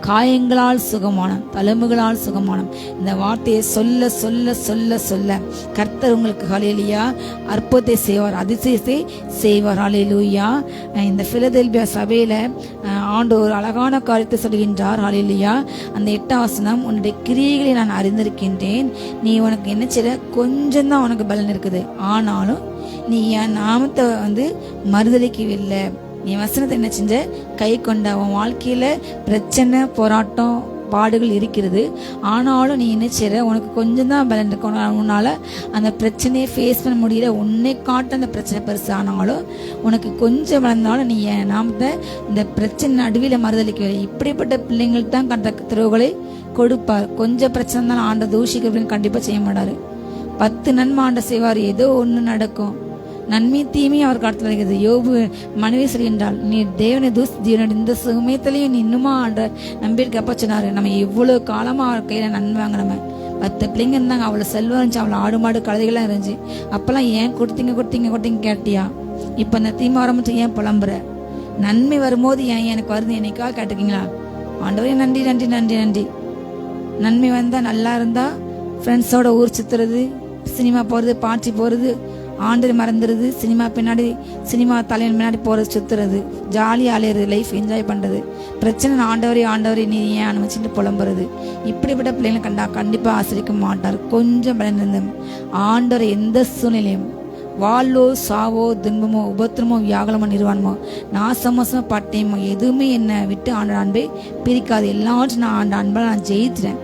காயங்களால் சுகமானம், தழும்புகளால் சுகமானம். இந்த வார்த்தையை சொல்ல சொல்ல சொல்ல சொல்ல கர்த்தர் உங்களுக்கு ஹல்லேலூயா அற்புதத்தை செய்வார், அதிசயத்தை செய்வார் ஹல்லேலூயா. இந்த பிலதெல்பியா சபையில ஆண்டு ஒரு அழகான காரியத்தை சொல்கின்றார் ஹல்லேலூயா. அந்த 8ஆம் வசனம், உன்னுடைய கிரியைகளை நான் அறிந்திருக்கின்றேன், நீ உனக்கு என்ன செய்ய கொஞ்சம் தான் உனக்கு பலன் இருக்குது, ஆனாலும் நீ என் நாமத்தை மறுதலிக்கவில்லை. நீ வசனத்தை என்ன செஞ்ச? கை கொண்ட. உன் வாழ்க்கையில பிரச்சனை, போராட்டம், பாடுகள் இருக்கிறது, ஆனாலும் நீ என்ன செய்ற? உனக்கு கொஞ்சம் தான் பலன் இருக்கு. உன்னால அந்த பிரச்சனையை ஃபேஸ் பண்ண முடியல. உன்னை காட்ட அந்த பிரச்சனை பெருசு, ஆனாலும் உனக்கு கொஞ்சம் வளர்ந்தாலும் நீ என் நாமத்தை இந்த பிரச்சனை நடுவில் மறுதளிக்கவில்லை. இப்படிப்பட்ட பிள்ளைங்களுக்கு தான் கண்ட திறவுகளை கொடுப்பார். கொஞ்சம் பிரச்சனை தான் ஆண்ட தூஷிக்க அப்படின்னு கண்டிப்பா செய்ய மாட்டாரு. 10 நன்மை ஆண்ட செய்வார். ஏதோ ஒண்ணு நடக்கும். நன்மை தீமையும் அவர் காலத்தில் இருக்குது. யோபு மனைவி சொல்கின்றாள், நீ தேவனை தூசினோட இந்த சுமயத்திலையும் நீ இன்னுமா ஆண்ட நம்பியிருக்க அப்ப சொன்னாரு. நம்ம இவ்வளவு காலமா அவர் கையில நன்மை வாங்க, நம்ம 10 பிள்ளைங்க இருந்தாங்க, அவ்வளவு செல்வம் இருந்துச்சு, அவ்வளவு ஆடு மாடு கழுதைகள்லாம் இருந்துச்சு. அப்பெல்லாம் ஏன் கொடுத்தீங்க கேட்டியா? இப்ப இந்த தீமை வரமுச்சு ஏன் புலம்புற? நன்மை வரும்போது ஏன் எனக்கு வருது என்னைக்கா கேட்டுக்கீங்களா? ஆண்டவரே நன்றி நன்றி நன்றி நன்றி. நன்மை வந்தா நல்லா இருந்தா ஃப்ரெண்ட்ஸோட ஊர் சுத்துறது, சினிமா போறது, பார்ட்டி போறது, ஆண்டு மறந்துடுது, சினிமா பின்னாடி சினிமா தலையின் முன்னாடி போறது, சுத்துறது, ஜாலியாக அலையிறது, லைஃப் என்ஜாய் பண்றது. பிரச்சனை ஆண்டவரே நீ ஏன் அனுமதிச்சுட்டு புலம்புறது. இப்படிப்பட்ட பிள்ளைங்களை கண்டா கண்டிப்பா ஆசிரிக்க மாட்டார். கொஞ்சம் பலன் இருந்தோம். ஆண்டவரை எந்த சூழ்நிலையும் வாழ்வோ சாவோ துன்பமோ உபத்திரமோ வியாகுலமோ நிர்வாணமோ நாசமோசமோ பட்டயமோ எதுவுமே என்னை விட்டு ஆண்ட அன்பை பிரிக்காது. எல்லாவற்றும் நான் ஆண்ட அன்பால் நான் ஜெயிக்கிறேன்.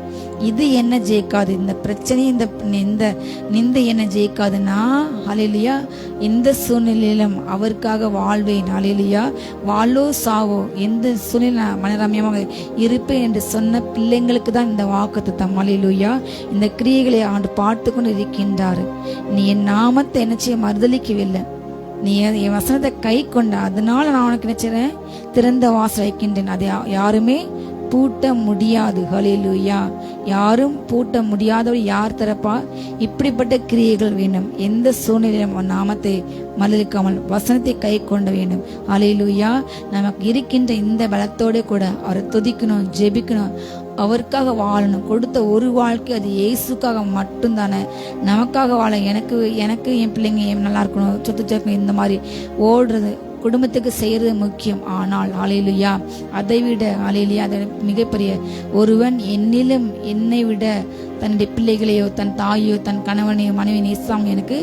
இது என்ன ஜெயிக்காது, இந்த பிரச்சனையும் இந்த நிந்தை என்ன ஜெயிக்காதுன்னா, ஹல்லேலூயா, எந்த சூழ்நிலையிலும் அவருக்காக வாழ்வேன். ஹல்லேலூயா, வாழோ சாவோ எந்த சூழ்நிலை மனரம்யமாக இருப்பேன் என்று சொன்ன பிள்ளைங்களுக்கு தான் இந்த வாக்குத்தத்தம். ஹல்லேலூயா, இந்த கிரியைகளை ஆண்டு பார்த்து கொண்டு இருக்கின்றார். நீ என் நாமத்தை என்ன செய்ய மறுதளிக்கவில்லை, நீ என் வசனத்தை கை கொண்ட, அதனால நான் உனக்கு நினைச்சேன் திறந்த வாசல் வைக்கின்றேன். அதை யாருமே பூட்ட முடியாது. ஹல்லேலூயா, யாரும் பூட்ட முடியாதவர் யார் திறப்பா? இப்படிப்பட்ட கிரியைகள் வேண்டும். எந்த சூழ்நிலையிலும் நாமத்தை மறுதலிக்காமல் வசனத்தை கை கொண்ட வேண்டும். ஹல்லேலூயா, நமக்கு இருக்கின்ற இந்த பலத்தோட கூட அவரை துதிக்கணும், ஜெபிக்கணும், அவருக்காக வாழணும். கொடுத்த ஒரு வாழ்க்கை அது இயேசுக்காக மட்டும்தானே. நமக்காக வாழ எனக்கு என் பிள்ளைங்க நல்லா இருக்கணும், சொத்து சேர்க்கணும், இந்த மாதிரி ஓடுறது குடும்பத்துக்கு செய்யறது முக்கியம். ஆனால் ஹல்லேலூயா, அதை விட ஹல்லேலூயா, அதை மிகப்பெரிய ஒருவன் என்னிலும் என்னை விட தன்னுடைய பிள்ளைகளையோ தன் தாயோ தன் கணவனையோ மனைவி நேசாம எனக்கு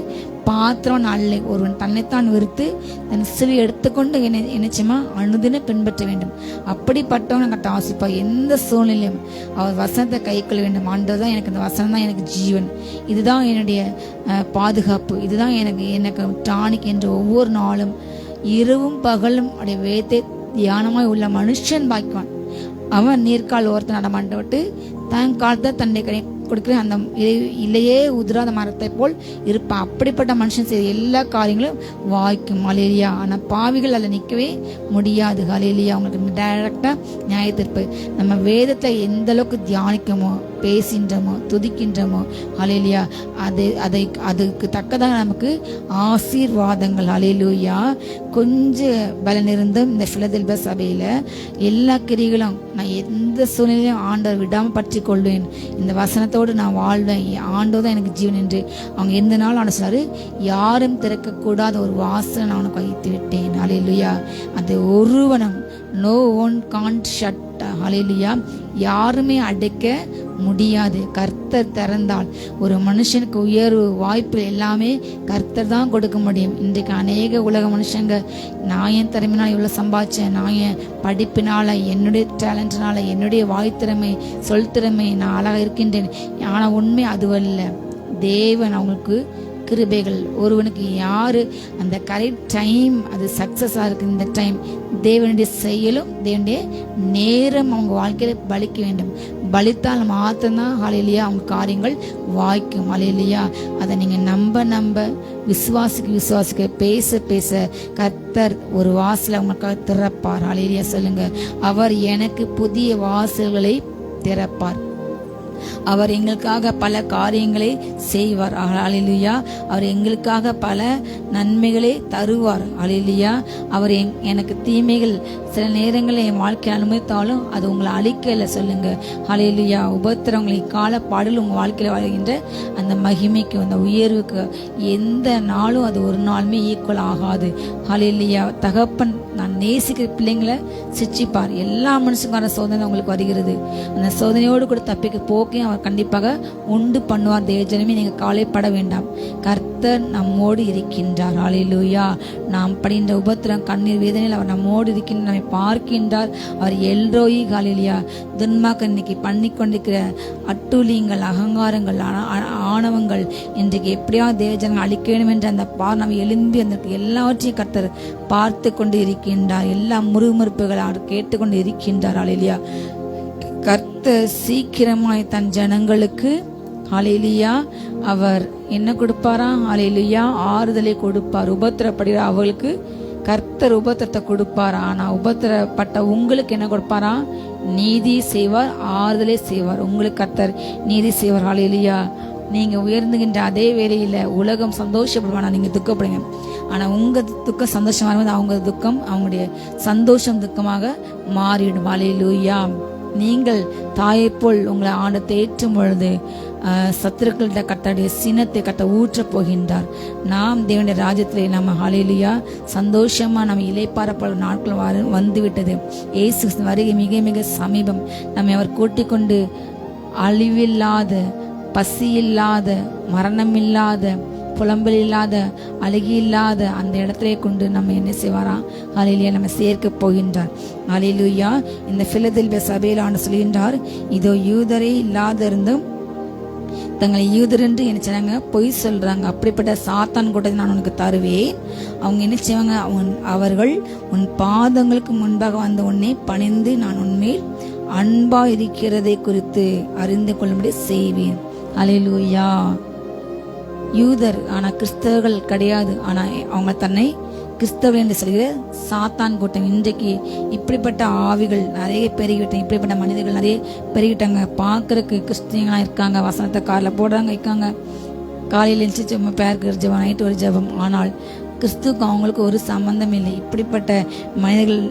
பாத்திரம் அல்ல. ஒருவன் தன்னைத்தான் வெறுத்து தன் சிலை எடுத்துக்கொண்டு என்னச்சுமா அனுதின பின்பற்ற வேண்டும். அப்படிப்பட்டவன் கட்ட ஆசிப்பா. எந்த சூழ்நிலையும் அவர் வசனத்தை கைக்கொள்ள வேண்டும். ஆண்டவர் தான் எனக்கு, இந்த வசனம் தான் எனக்கு ஜீவன், இதுதான் என்னுடைய பாதுகாப்பு, இதுதான் எனக்கு டானிக் என்று ஒவ்வொரு நாளும் இரவும் பகலும் உடைய வேதத்தை தியானமாய் உள்ள மனுஷன் பாய்க்குவான். அவன் நீர்கால் ஓரத்தை நடமாட்ட விட்டு தன் காலத்தை தன்னை கடை கொடுக்கிற அந்த இல்லையே உதிராத மரத்தை போல் இருப்பான். அப்படிப்பட்ட மனுஷன் செய்த எல்லா காரியங்களும் வாய்க்கும். ஹல்லேலூயா, ஆனால் பாவிகள் அதில் நிற்கவே முடியாது. ஹல்லேலூயா, அவங்களுக்கு டைரக்டா நியாயத்தீர்ப்பு. நம்ம வேதத்தை எந்த அளவுக்கு தியானிக்கமோ, பேசின்றமோ, துதிக்கின்றமோ, ஹல்லேலூயா, அதுக்கு தக்கதாக நமக்கு ஆசீர்வாதங்கள். ஹல்லேலூயா, கொஞ்சம் பலன் இருந்தும் இந்த பிலதெல்பியா சபையில எல்லா கிரிகளும் நான் எந்த சூழ்நிலையும் ஆண்டவர் விடாம பற்றி கொள்வேன். இந்த வசனத்தோடு நான் வாழ்வேன். ஆண்டவர் தான் எனக்கு ஜீவன் என்று அவங்க எந்த நாள் ஆன சொன்னாரு. யாரும் திறக்கக்கூடாத ஒரு வாசலை நான் உனக்கு வைத்து விட்டேன். ஹல்லேலூயா, அது ஒருவனும் நோ ஒன் கான்ட் ஷட். ஹல்லேலூயா, யாருமே அடைக்க முடியாது. கர்த்தர் திறந்தால் ஒரு மனுஷனுக்கு உயர்வு வாய்ப்பு எல்லாமே கர்த்தர் தான் கொடுக்க முடியும். இன்றைக்கு அநேக உலக மனுஷங்க நான் என் திறமையினால் இவ்வளோ சம்பாதிச்சேன், நான் என் படிப்பினால, என்னுடைய டேலண்ட்னால, என்னுடைய வாய் திறமை, சொல் திறமை, நான் அழகாக இருக்கின்றேன். ஆனால் உண்மை அதுவல்ல. தேவன் அவங்களுக்கு கிருபைகள். ஒருவனுக்கு யாரு அந்த கரெக்ட் டைம் அது சக்சஸா இருக்கு, இந்த டைம் தேவனுடைய செயலும் தேவனுடைய நேரம் அவங்க வாழ்க்கையில பலிக்க வேண்டும். பலித்தால் மாத்திரம்தான் ஹல்லேலூயா அவங்க காரியங்கள் வாய்க்கும். ஹல்லேலூயா, அதை நீங்க நம்ப விசுவாசிக்க பேச கர்த்தர் ஒரு வாசலை அவங்களுக்காக திறப்பார். ஹல்லேலூயா சொல்லுங்க. அவர் எனக்கு புதிய வாசல்களை திறப்பார். அவர் எங்களுக்காக பல காரியங்களை செய்வார். ஹல்லேலூயா, அவர் எங்களுக்காக பல நன்மைகளை தருவார். ஹல்லேலூயா, அவர் எனக்கு தீமைகள் சில நேரங்களில் என் வாழ்க்கை அனுமதித்தாலும் அது உங்களை அழிக்கல. சொல்லுங்க. ஹல்லேலூயா, உபத்திரங்களை காலப்பாடில் உங்கள் வாழ்க்கையில் வாழ்கின்ற அந்த மகிமைக்கு, அந்த உயர்வுக்கு எந்த நாளும் அது ஒரு நாளுமே ஈக்குவல் ஆகாது. ஹல்லேலூயா, தகப்பன் நான் நேசிக்கிற பிள்ளைங்களை சிச்சிப்பார். எல்லா மனுஷனுக்கான சோதனை உங்களுக்கு வருகிறது. அந்த சோதனையோடு கூட தப்பிக்க போக்கையும் அவர் கண்டிப்பாக உண்டு பண்ணுவார். தேவஜனமே, நீங்க கவலைப்பட வேண்டாம். கர்த்தர் நம்மோடு இருக்கின்றார். ஹல்லேலூயா, நாம் படுகின்ற உபத்திரம் கண்ணீர் வேதனையில் அவர் நம்மோடு இருக்கின்ற, நம்மை பார்க்கின்றார். அவர் எல்ரோயி. ஹல்லேலூயா, துன்மார்க்க இன்னைக்கு பண்ணி கொண்டிருக்கிற அட்டூழியங்கள், அகங்காரங்கள், ஆணவங்கள் இன்றைக்கு எப்படியாவது தேவஜனங்கள் அழிக்க வேண்டும் என்ற அந்த நம்ம எழும்பி அந்த எல்லாவற்றையும் கர்த்தர் பார்த்து கொண்டு இருக்கின்றார். எல்லா முறுமுறுப்புகள் அவர் கேட்டுக்கொண்டு இருக்கின்றார். ஹல்லேலூயா, கர்த்தர் சீக்கிரமாய் தன் ஜனங்களுக்கு ஹல்லேலூயா அவர் என்ன கொடுப்பாரா? ஹல்லேலூயா ஆறுதலை கொடுப்பார். உபத்திரப்படுகிற அவர்களுக்கு கர்த்தர் உபத்திரத்தை கொடுப்பார். ஆனா உபத்திரப்பட்ட உங்களுக்கு என்ன கொடுப்பாரா? நீதி செய்வார், ஆறுதலை செய்வார். உங்களுக்கு கர்த்தர் நீதி செய்வார். ஹல்லேலூயா. நீங்க உயர்ந்துகின்ற அதே வேளையில உலகம் சந்தோஷப்படுவானா, நீங்க துக்கப்படுங்க. ஆனா உங்க துக்கம் சந்தோஷமா இருக்கும்போது அவங்க துக்கம் அவங்களுடைய சந்தோஷம் துக்கமாக மாறிடும். ஹல்லேலூயா. நீங்கள் தாயை போல் உங்களை ஆண்டு தேற்றும் பொழுது சத்துருக்கள்கிட்ட கர்த்தருடைய சினத்தை கர்த்தர் ஊற்றப் போகின்றார். நாம் தேவனுடைய ராஜ்யத்திலே நம்ம ஹல்லேலூயா சந்தோஷமா நம்ம இளைப்பாறப்படும் நாட்கள் வந்து விட்டது. இயேசு வருகை மிக மிக சமீபம். நம்மை அவர் கூட்டிக் கொண்டு அழிவில்லாத, பசி இல்லாத, மரணமில்லாத, புலம்பல் இல்லாத, அழுகி இல்லாத அந்த இடத்திலே கொண்டு நம்ம என்ன செய்வாராம்? ஹல்லேலூயா நம்ம சேர்க்க போகின்றார். ஹல்லேலூயா. இந்த பிலதெல்பியா சபையில் ஆண்டு சொல்கின்றார், இதோ யூதரே இல்லாத இருந்தும் தங்களை யூதர் என்று என்ன செய்றாங்க? பொய் சொல்றாங்க. அப்படிப்பட்ட சாத்தான் கூட்டத்தை நான் உனக்கு தருவேன். அவங்க என்ன செய்வாங்க? அவர்கள் உன் பாதங்களுக்கு முன்பாக வந்து உன்னை பணிந்து நான் உன்மேல் அன்பா இருக்கிறதை குறித்து அறிந்து கொள்ளும்படி செய்வேன். ஹல்லேலூயா. யூதர் ஆனா கிறிஸ்தவர்கள் கிடையாது. ஆனா அவங்க தன்னை கிறிஸ்தவர்கள் என்று சொல்கிற சாத்தான் கூட்டம். இன்றைக்கு இப்படிப்பட்ட ஆவிகள் நிறைய பெருகிவிட்டாங்க. இப்படிப்பட்ட மனிதர்கள் நிறைய பெருகிட்டாங்க. பார்க்கறதுக்கு கிறிஸ்தியங்களா இருக்காங்க. வசனத்தை காலில் போடுறாங்க, வைக்காங்க. காலையில் எழுந்து பேருக்கு ஜெபம், நைட்டு ஒரு ஜெபம். ஆனால் கிறிஸ்துவுக்கு அவங்களுக்கு ஒரு சம்பந்தம் இல்லை. இப்படிப்பட்ட மனிதர்கள்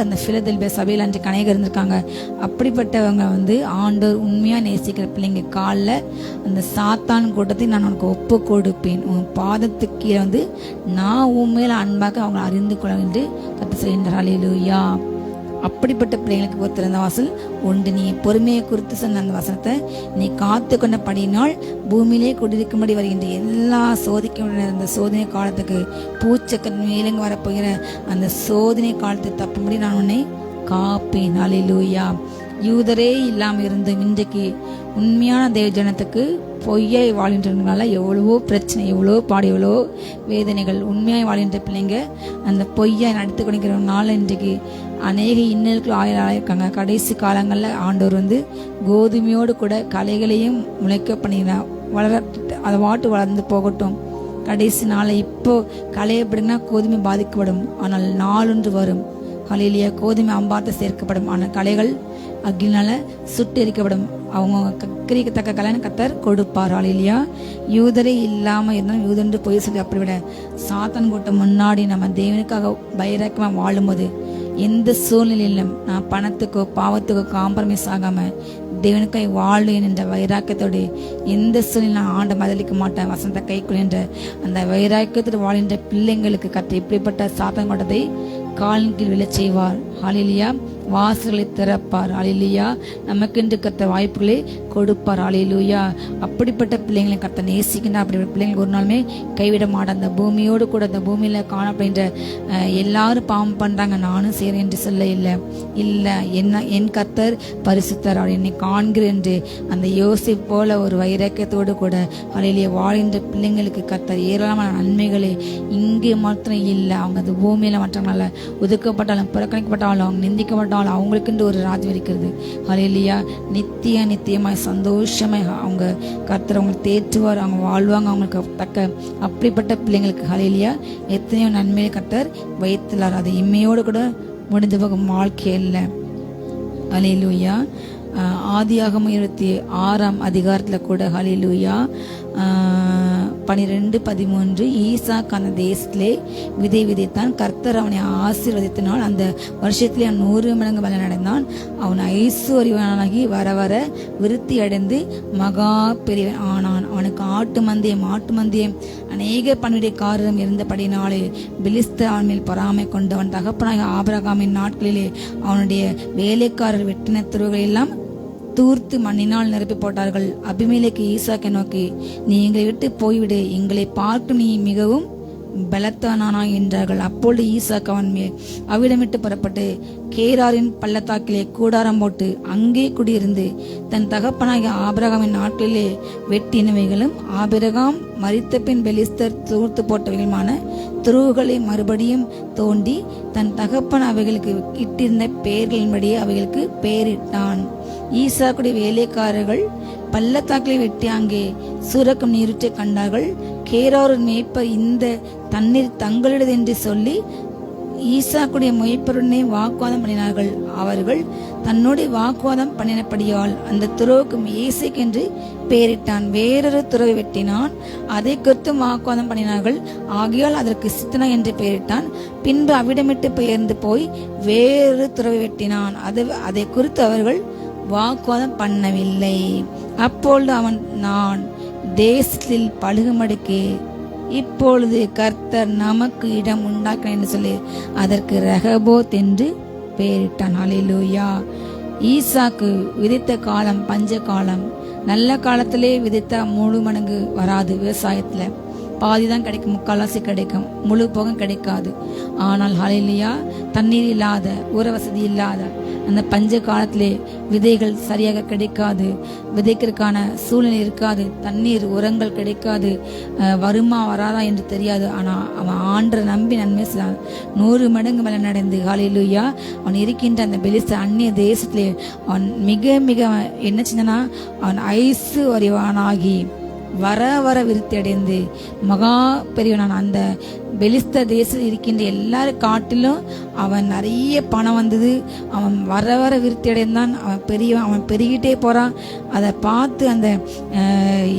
அந்த பிலதெல்பியா சபையில் அன்றைக்கு அநேகர் இருந்திருக்காங்க. அப்படிப்பட்டவங்க ஆண்டவர் உண்மையா நேசிக்கிற பிள்ளைங்க. காலில் அந்த சாத்தான் கூட்டத்தை நான் உனக்கு ஒப்பு கொடுப்பேன். உன் பாதத்துக்கு கீழே நான் உண்மையில அன்பாக அவங்க அறிந்து கொள்ள என்று கர்த்தர் சொல்கின்றார். ஹல்லேலூயா. அப்படிப்பட்ட பிள்ளைங்களுக்கு ஒரு திறந்த வாசல் உண்டு. நீ பொறுமையை குறித்து சொன்ன அந்த வசனத்தை நீ காத்து கொண்டபடியினால் பூமியிலே குடியிருக்கும்படி வருகின்ற எல்லா சோதிக்க அந்த சோதனை காலத்துக்கு பூச்சக்கன் மேலங்க வரப்போகிற அந்த சோதனை காலத்தை தப்பும்படி நான் உன்னை காப்பேன். ஹல்லேலூயா. யூதரே இல்லாமல் இருந்தும் இன்றைக்கு உண்மையான தேவ ஜனத்துக்கு பொய்யாய் வாழ்கின்றனால எவ்வளவோ பிரச்சனை, எவ்வளோ பாடு, எவ்வளோ வேதனைகள். உண்மையாய் வாழ்கின்ற பிள்ளைங்க அந்த பொய்யாய் நடத்து கொடுக்கிறனால இன்றைக்கு அநேக இன்னல்கள் ஆயிருக்காங்க. கடைசி காலங்களில் ஆண்டவர் கோதுமையோடு கூட கலைகளையும் முளைக்க பண்ணினார். அதை வாட்டு வளர்ந்து போகட்டும். கடைசி நாளை இப்போ களை எப்படின்னா கோதுமை பாதிக்கப்படும், ஆனால் நாளொன்று வரும். ஹல்லேலூயா. கோதுமை அம்பார்த்த சேர்க்கப்படும், ஆனால் கலைகள் அக்னினால சுட்டு எரிக்கப்படும். அவங்க கிரிக்கத்தக்க கலைன்னு கர்த்தர் கொடுப்பார். ஹல்லேலூயா. யூதரே இல்லாம இருந்தாலும் யூதன்று போய் சொல்லி அப்படிவிட சாத்தான் கூட்டம் முன்னாடி நம்ம தேவனுக்காக வைராக்கியமா வாழும்போது எந்த சூழ்நிலையிலும் நான் பணத்துக்கோ பாவத்துக்கோ காம்ப்ரமைஸ் ஆகாம தேவனுக்காய் வாழ்வேன் என்ற வைராக்கியத்தோடு எந்த சூழ்நிலை நான் ஆண்ட மதளிக்க மாட்டேன், வசனத்தை கைக்குள்ளின்ற அந்த வைராக்கியத்தோடு வாழ்கின்ற பிள்ளைங்களுக்கு கர்த்தர் இப்படிப்பட்ட சாத்தான் கூட்டத்தை காலின் கீழ் விழச் செய்வார். ஹல்லேலூயா. வாசல்களை திறப்பார். ஹல்லேலூயா. நமக்கென்று கர்த்தர் வாய்ப்புகளை கொடுப்பார். ஹல்லேலூயா. அப்படிப்பட்ட பிள்ளைங்களை கர்த்தர் நேசிக்கின்ற அப்படிப்பட்ட பிள்ளைங்களுக்கு ஒரு நாளுமே கைவிட மாட்டேன். அந்த பூமியோடு கூட அந்த பூமியில காணப்படுகின்ற எல்லாரும் பாவம் பண்றாங்க, நானும் செய்கிறேன் என்று சொல்ல இல்லை. என் கர்த்தர் பரிசுத்தர், அவர் என்னை காண்கிற என்று அந்த யோசிப்பு போல ஒரு வைராக்கியத்தோடு கூட ஹல்லேலூயா வாழ்கின்ற பிள்ளைங்களுக்கு கர்த்தர் ஏராளமான நன்மைகளை இங்கே மாத்திரம் இல்லை. அவங்க அந்த பூமியில மற்றவங்களால ஒதுக்கப்பட்டாலும் புறக்கணிக்கப்பட்டாலும் அவங்க நிந்திக்கப்பட்டாலும் அவங்களுக்குன்ற ஒரு ராஜ்யம் இருக்கிறது. ஹல்லேலூயா. நித்தியமாய் சந்தோஷமாய் அவங்க கர்த்தர் அவங்களுக்கு தேற்றுவார், அவங்க வாழ்வாங்க. அவங்களுக்கு தக்க அப்படிப்பட்ட பிள்ளைங்களுக்கு ஹல்லேலூயா எத்தனையோ நன்மையை கர்த்தர் வைத்துள்ளார். அது இம்மையோடு கூட முடிந்து போகும் வாழ்க்கை இல்லை. ஹல்லேலூயா. ஆதியாகமம் 26ஆம் அதிகாரத்தில் கூட ஹல்லேலூயா 12:13 ஈசாக் அந்த தேசத்திலே விதை விதைத்தான். கர்த்தர் அவனை ஆசீர்வதித்தினால் அந்த வருஷத்திலே அவன் 100 மடங்கு பலன் அடைந்தான். அவன் ஐஸ்வர்யவானாகி வர வர விருத்தி அடைந்து மகா பெரியவன் ஆனான். அவனுக்கு ஆட்டு மந்தியம் அநேக பன்னிடைக்காரரும் இருந்தபடினாலே பெலிஸ்தர் அவன் மேல் பொறாமை கொண்டு அவன் தகப்பனாக ஆபிரகாமின் நாட்களிலே அவனுடைய வேலைக்காரர் வெட்டின துருவுகள் எல்லாம் தூர்த்து மண்ணினால் நிரப்பி போட்டார்கள். அபிமெலேக்கு ஈசாக்கை நோக்கி, நீ எங்களை விட்டு போய்விடு, எங்களை பார்க்கும் நீ மிகவும் பலத்தானானா என்றார்கள். அப்பொழுது ஈசாக் அவன் மேல் அவ்விடமிட்டு புறப்பட்டு கேராரின் பள்ளத்தாக்கிலே கூடாரம் போட்டு அங்கே குடியிருந்து தன் தகப்பனாகிய ஆபிரகாமின் நாட்டிலே வெட்டினவைகளும் ஆபிரகாம் மரித்த பின் பெலிஸ்தர் தூர்த்து போட்டவைகளுமான துருவுகளை மறுபடியும் தோண்டி தன் தகப்பன் அவைகளுக்கு இட்டிருந்த பெயர்களின்படியே அவைகளுக்கு பெயரிட்டான். ஈசாக்குடைய வேலைக்காரர்கள் பள்ளத்தாக்களை வெட்டி அங்கே சுரக்கும் நீருற்றை கண்டார்கள். கேராரின் மேய்ப்பர் இந்த தண்ணீர் தங்களுடையது என்று சொல்லி ஈசாக்குடைய மேய்ப்பருடனே வாக்குவாதம் பண்ணினார்கள். அவர்கள் தன்னுடைய வாக்குவாதம் பண்ணினபடியால் அந்த துறவுக்கு ஏசேக் என்று பெயரிட்டான். வேறொரு துறவை வெட்டினான், அதை குறித்து வாக்குவாதம் பண்ணினார்கள். ஆகையால் அதற்கு சித்தனா என்று பெயரிட்டான். பின்பு அவ்விடமிட்டு பெயர்ந்து போய் வேறொரு துறவை வெட்டினான், அதை குறித்து அவர்கள் வாக்குவாதம் பண்ணவில்லை. அப்பொழுது அவன், நான் தேசத்தில் பழுகுமடுக்கே, இப்பொழுது கர்த்தர் நமக்கு இடம் உண்டாக்கினார் என்று சொல்லி அதற்கு ரெகபோத் என்று பெயரிட்டான். ஹல்லேலூயா. ஈசாக்கு விதைத்த காலம் பஞ்ச காலம். நல்ல காலத்திலே விதைத்தா முழு மடங்கு வராது. விவசாயத்துல பாதிதான் கிடைக்கும், முக்கால்வாசி கிடைக்கும், முழு போகம் கிடைக்காது. ஆனால் ஹல்லேலூயா, தண்ணீர் இல்லாத, ஊர வசதி இல்லாத அந்த பஞ்ச காலத்திலே விதைகள் சரியாக கிடைக்காது, விதைக்கிறதுக்கான சூழ்நிலை இருக்காது, தண்ணீர் உரங்கள் கிடைக்காது, வருமா வராதா என்று தெரியாது. ஆனால் அவன் ஆண்டரை நம்பி நன்மை செய்தான். 100 மடங்கு மேல நடந்து ஹல்லேலூயா அவன் இருக்கின்ற அந்த பெலிஸ்த அந்நிய தேசத்திலே அவன் மிக மிக என்ன செஞ்சானா, அவன் ஐசுவரியவானாகி வர வர விருத்தி அடைந்து மகா பெரியவனான். அந்த பெலிஸ்த தேசத்தில் இருக்கின்ற எல்லாரும் காட்டிலும் அவன் நிறைய பணம் வந்தது. அவன் வர வர விருத்தி அடைந்தான். அவன் பெருகிட்டே போறான். அதை பார்த்து அந்த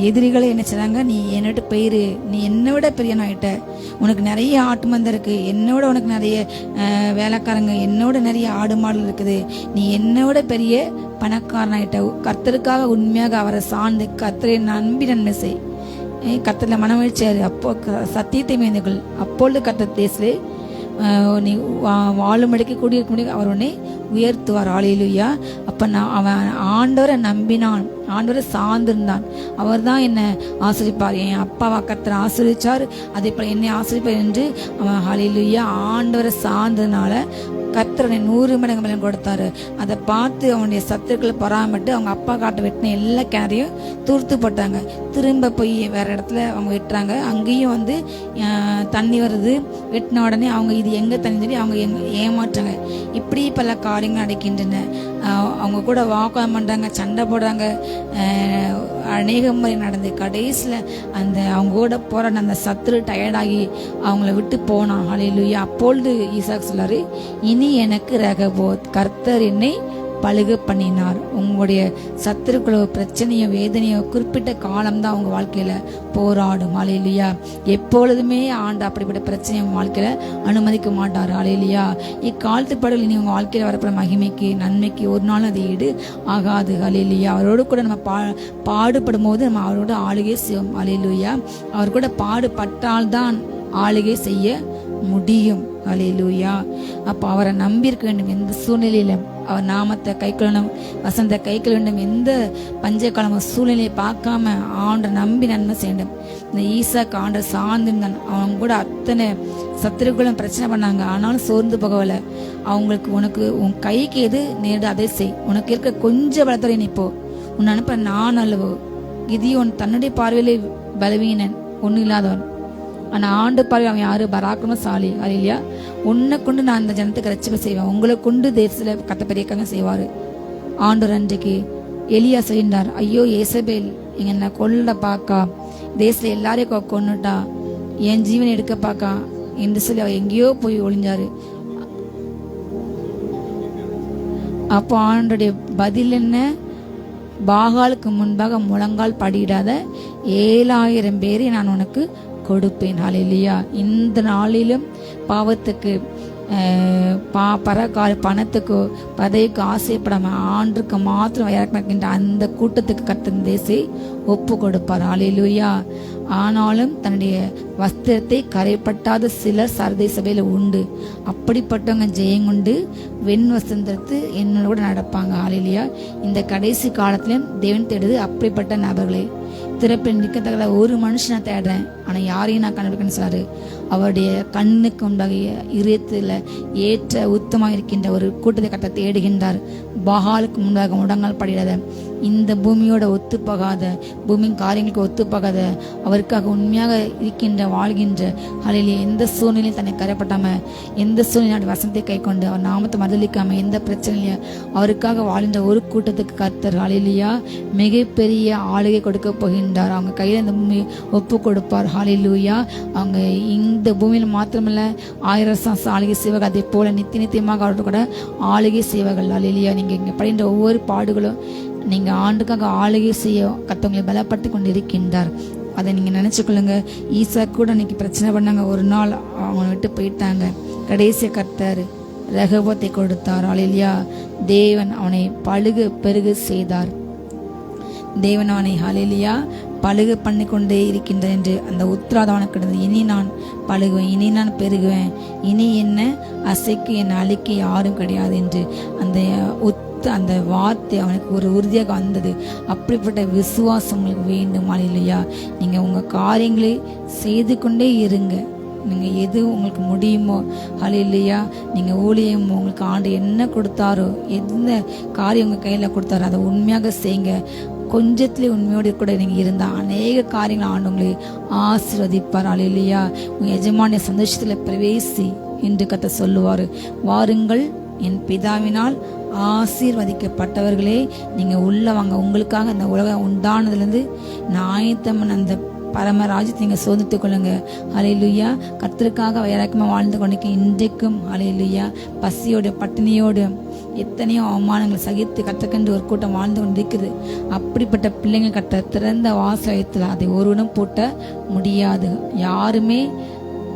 எதிரிகளை என்ன செய்றாங்க, நீ என்னோட பெயரு, நீ என்னை விட பெரியனாயிட்ட, உனக்கு நிறைய ஆட்டு மந்தை இருக்கு, என்னோட உனக்கு நிறைய வேலைக்காரங்க, என்னோட நிறைய ஆடு மாடுகள் இருக்குது, நீ என்னோட பெரிய பணக்காரனாயிட்ட. கர்த்தருக்காக உண்மையாக அவரை சார்ந்து கர்த்தரை நம்பி நன்மை செய். கர்த்தர்ல மனமகிழ்ச்சியாரு. அப்போ சத்தியத்தை மேய்ந்தவர்கள் அப்பொழுது கர்த்தர் தேசத்திலே நீ வாழும்படிக்கு கூடியிருக்க முடியும், அவர் உன்னை உயர்த்துவார். ஹல்லேலூயா. அப்ப அவன் ஆண்டவரை நம்பினான், ஆண்டவரை சார்ந்திருந்தான். அவர் தான் என்னை ஆசிரிப்பார், என் அப்பாவா கர்த்தர் ஆசிரிச்சார், அதே போல என்னை ஆசிரிப்பார் என்று அவன் ஹல்லேலூயா ஆண்டவரை சார்ந்ததுனால கர்த்தருடைய 100 மடங்கு பலன் கொடுத்தாரு. அதை பார்த்து அவனுடைய சத்துருக்களை பராமட்டு அவங்க அப்பா காட்ட வெட்டின எல்லா கிணறையும் தூர்த்து போட்டாங்க. திரும்ப போய் வேற இடத்துல அவங்க வெட்டுறாங்க. அங்கேயும் வந்து தண்ணி வருது. வெட்டின உடனே அவங்க இது எங்க தண்ணி சொல்லி அவங்க ஏமாற்றாங்க. இப்படி பல காரியங்கள் நடக்கின்றன. அவங்க கூட வாக்குவாதம் பண்றாங்க, சண்டை போடுறாங்க. அநேக முறை நடந்து கடைசியில் அந்த அவங்க கூட போராட அந்த சத்துரு டயர்டாகி அவங்கள விட்டு போனான். ஹல்லேலூயா. அப்பொழுது ஈசாக்கு சொல்லாரு, இனி எனக்கு ரெகபோத், கர்த்தர் என்னை பழுக பண்ணினார். உங்களுடைய சத்துருக்களோ பிரச்சனையோ வேதனையோ குறிப்பிட்ட காலம்தான் உங்க வாழ்க்கையில போராடும். ஹல்லேலூயா. எப்பொழுதுமே ஆண்டு அப்படிப்பட்ட பிரச்சனையை உங்க வாழ்க்கையில அனுமதிக்க மாட்டார். ஹல்லேலூயா. இக்காலத்து பாடல் இனி உங்க வாழ்க்கையில வரப்போற மகிமைக்கு நன்மைக்கு ஒரு நாள் அது ஈடு ஆகாது. ஹல்லேலூயா. அவரோடு கூட நம்ம பாடுபடும் போது நம்ம அவரோட ஆளுகை செய்வோம். ஹல்லேலூயா. அவர் கூட பாடுபட்டால்தான் ஆளுகை செய்ய முடியும். ஹல்லேலூயா. அப்போ அவரை நம்பியிருக்க வேண்டும். எந்த சூழ்நிலையில அவர் நாமத்தை கைக்கொள்ளணும், வசந்த கைக்கொள்ள வேண்டும். எந்த பஞ்சகாலமோ சூழ்நிலையை பார்க்காம ஆண்டை நம்பி நன்மை செய்யணும். இந்த ஈசாக்கு ஆண்டை சார்ந்திருந்தான். அவங்க கூட அத்தனை சத்துருக்களும் பிரச்சனை பண்ணாங்க, ஆனாலும் சோர்ந்து போகவில்லை. அவங்களுக்கு, உனக்கு உன் கைக்கு எது நேர்ந்து அதை செய், உனக்கு இருக்க கொஞ்சம் பலத்துறை நிப்போ, உன்னை அனுப்ப நான் அல்லவோ. கிதியோன் தன்னுடைய பார்வையிலே பலவீனன், ஒன்றும் இல்லாதவன், ஆனா ஆண்டு பார்வை அவன் யாரு, பராக்கிரமசாலி. ஹல்லேலூயா. உன்னை கொண்டு நான் அந்த ஜனத்துக்கு ரட்சிப்பை செய்வேன், உங்களை கொண்டு தேசத்துல கத்த பெரிய செய்வாரு. ஆண்டவர் அன்றைக்கு எலியா செய்தார். ஐயோ ஏசபேல் என்ன கொல்ல பாக்கா, தேசத்துல எல்லாரையும் கொன்னுட்டா, என் ஜீவனை எடுக்க பாக்கா என்று சொல்லி அவர் எங்கேயோ போய் ஒளிஞ்சாரு. அப்போ ஆண்டுடைய பதில் என்ன, பாகாலுக்கு முன்பாக முழங்கால் படியிடாத 7000 பேரை நான் உனக்கு கொடுப்பேன். ஹல்லேலூயா. இந்த நாளிலும் பாவத்துக்கு பணத்துக்கோ பதவிக்கு ஆசைப்படாம ஆண்டுக்கு மாத்திரம் இறக்கின்ற அந்த கூட்டத்துக்கு கர்த்தர் தேசை ஒப்பு கொடுப்பார். ஹல்லேலூயா. ஆனாலும் தன்னுடைய வஸ்திரத்தை கரைப்பட்டாத சிலர் சர்தை சபையில உண்டு. அப்படிப்பட்டவங்க ஜெயங்கொண்டு வெண் வசந்தத்து என்னோட நடப்பாங்க. ஹல்லேலூயா. இந்த கடைசி காலத்திலும் தேவன் தேடுது அப்படிப்பட்ட நபர்களே. திறப்பில் நிற்கத்தக்க ஒரு மனுஷனை தேடுறேன், ஆனா யாரையும் நான் கண்டுபிடிக்கணும்னு சொன்னாரு. அவருடைய கண்ணுக்கு உண்டாகிய இதயத்துல ஏற்ற உத்தமாக இருக்கின்ற ஒரு கூட்டத்தை கர்த்தர் தேடுகின்றார். பகாலுக்கு முன்பாக முடங்கால் படிடாத, இந்த பூமியோட ஒத்துப்போகாத, பூமியின் காரியங்களுக்கு ஒத்துப்போகாத, அவருக்காக உண்மையாக இருக்கின்ற வாழ்கின்ற ஹல்லேலூயா, எந்த சூழ்நிலையும் தன்னை கரைப்பட்டாம, எந்த சூழ்நிலை வசனத்தை கை கொண்டு அவர் நாமத்தை மறுதலிக்காம, எந்த பிரச்சனையில அவருக்காக வாழ்கின்ற ஒரு கூட்டத்துக்கு கர்த்தர் ஹல்லேலூயா மிகப்பெரிய ஆளுகை கொடுக்க போகின்றார். அவங்க கையில இந்த பூமி ஒப்பு கொடுப்பார். ஹல்லேலூயா. அவங்க இந்த பூமியில் மாத்திரமல்ல 1000 வருஷம் ஆளுகை செய்வார்கள். அதே போல நித்தியமாக அவர்கள் கூட ஆளுகை செய்வார்கள். ஹல்லேலூயா. நீங்க இங்க படுகின்ற ஒவ்வொரு பாடுகளும் நீங்க ஆண்டுக்காக ஆளுகை செய்ய கர்த்தவங்களை பலப்படுத்தி கொண்டு இருக்கின்றார். அதை நீங்க நினைச்சுக்கொள்ளுங்க. ஈசா கூட இன்னைக்கு பிரச்சனை பண்ணாங்க. ஒரு நாள் அவங்க விட்டு போயிட்டாங்க. கடைசி கர்த்தர் ரெகோபத்தை கொடுத்தார். ஹல்லேலூயா. தேவன் அவனை பழுகு பெருகு செய்தார். தேவன் அவனை ஹல்லேலூயா பழுகு பண்ணி கொண்டே இருக்கின்றார் என்று அந்த உத்திராதம் அவனுக்கு கிடந்தது. இனி நான் பழுகுவேன், இனி நான் பெருகுவேன், இனி என்ன அசைக்கு என்னை அழிக்க யாரும் கிடையாது என்று அந்த வார்த்தை அவனுக்கு ஒரு உறுதியாக வந்தது. அப்படிப்பட்ட விசுவாசம் உங்களுக்கு வேண்டும். ஹல்லேலூயா. நீங்க உங்க காரியங்களை செய்து கொண்டே இருங்க. நீங்க எது உங்களுக்கு முடியுமோ ஹல்லேலூயா, நீங்க ஊழியம் உங்களுக்கு ஆண்டு என்ன கொடுத்தாரோ, எந்த காரியம் உங்க கையில கொடுத்தாரோ அதை உண்மையாக செய்யுங்க. கொஞ்சத்திலே உண்மையோடு கூட நீங்க இருந்தா அநேக காரியங்கள் ஆண்டு உங்களை ஆசீர்வதிப்பார். ஹல்லேலூயா. உங்க எஜமானிய சந்தோஷத்துல பிரவேசி என்று கர்த்தர் சொல்லுவாரு. வாருங்கள் என் பிதாவினால் ஆசீர்வதிக்கப்பட்டவர்களே, நீங்க உள்ள வாங்க. உங்களுக்காக இந்த உலகம் உண்டானதுலேருந்து ஆயத்தமன் அந்த பரமராஜ்யத்தை நீங்க சோதித்துக் கொள்ளுங்க. ஹல்லேலூயா. கர்த்தருக்காக வைராக்கியமா வாழ்ந்து கொண்டிருக்க இன்றைக்கும் ஹல்லேலூயா பசியோடு பட்டினியோடு எத்தனையோ அவமானங்கள் சகித்து கர்த்தருக்கென்று ஒரு கூட்டம் வாழ்ந்து கொண்டிருக்குது. அப்படிப்பட்ட பிள்ளைங்கள் கர்த்தர் திறந்த வாசலத்தில் அதை ஒருவனும் பூட்ட முடியாது. யாருமே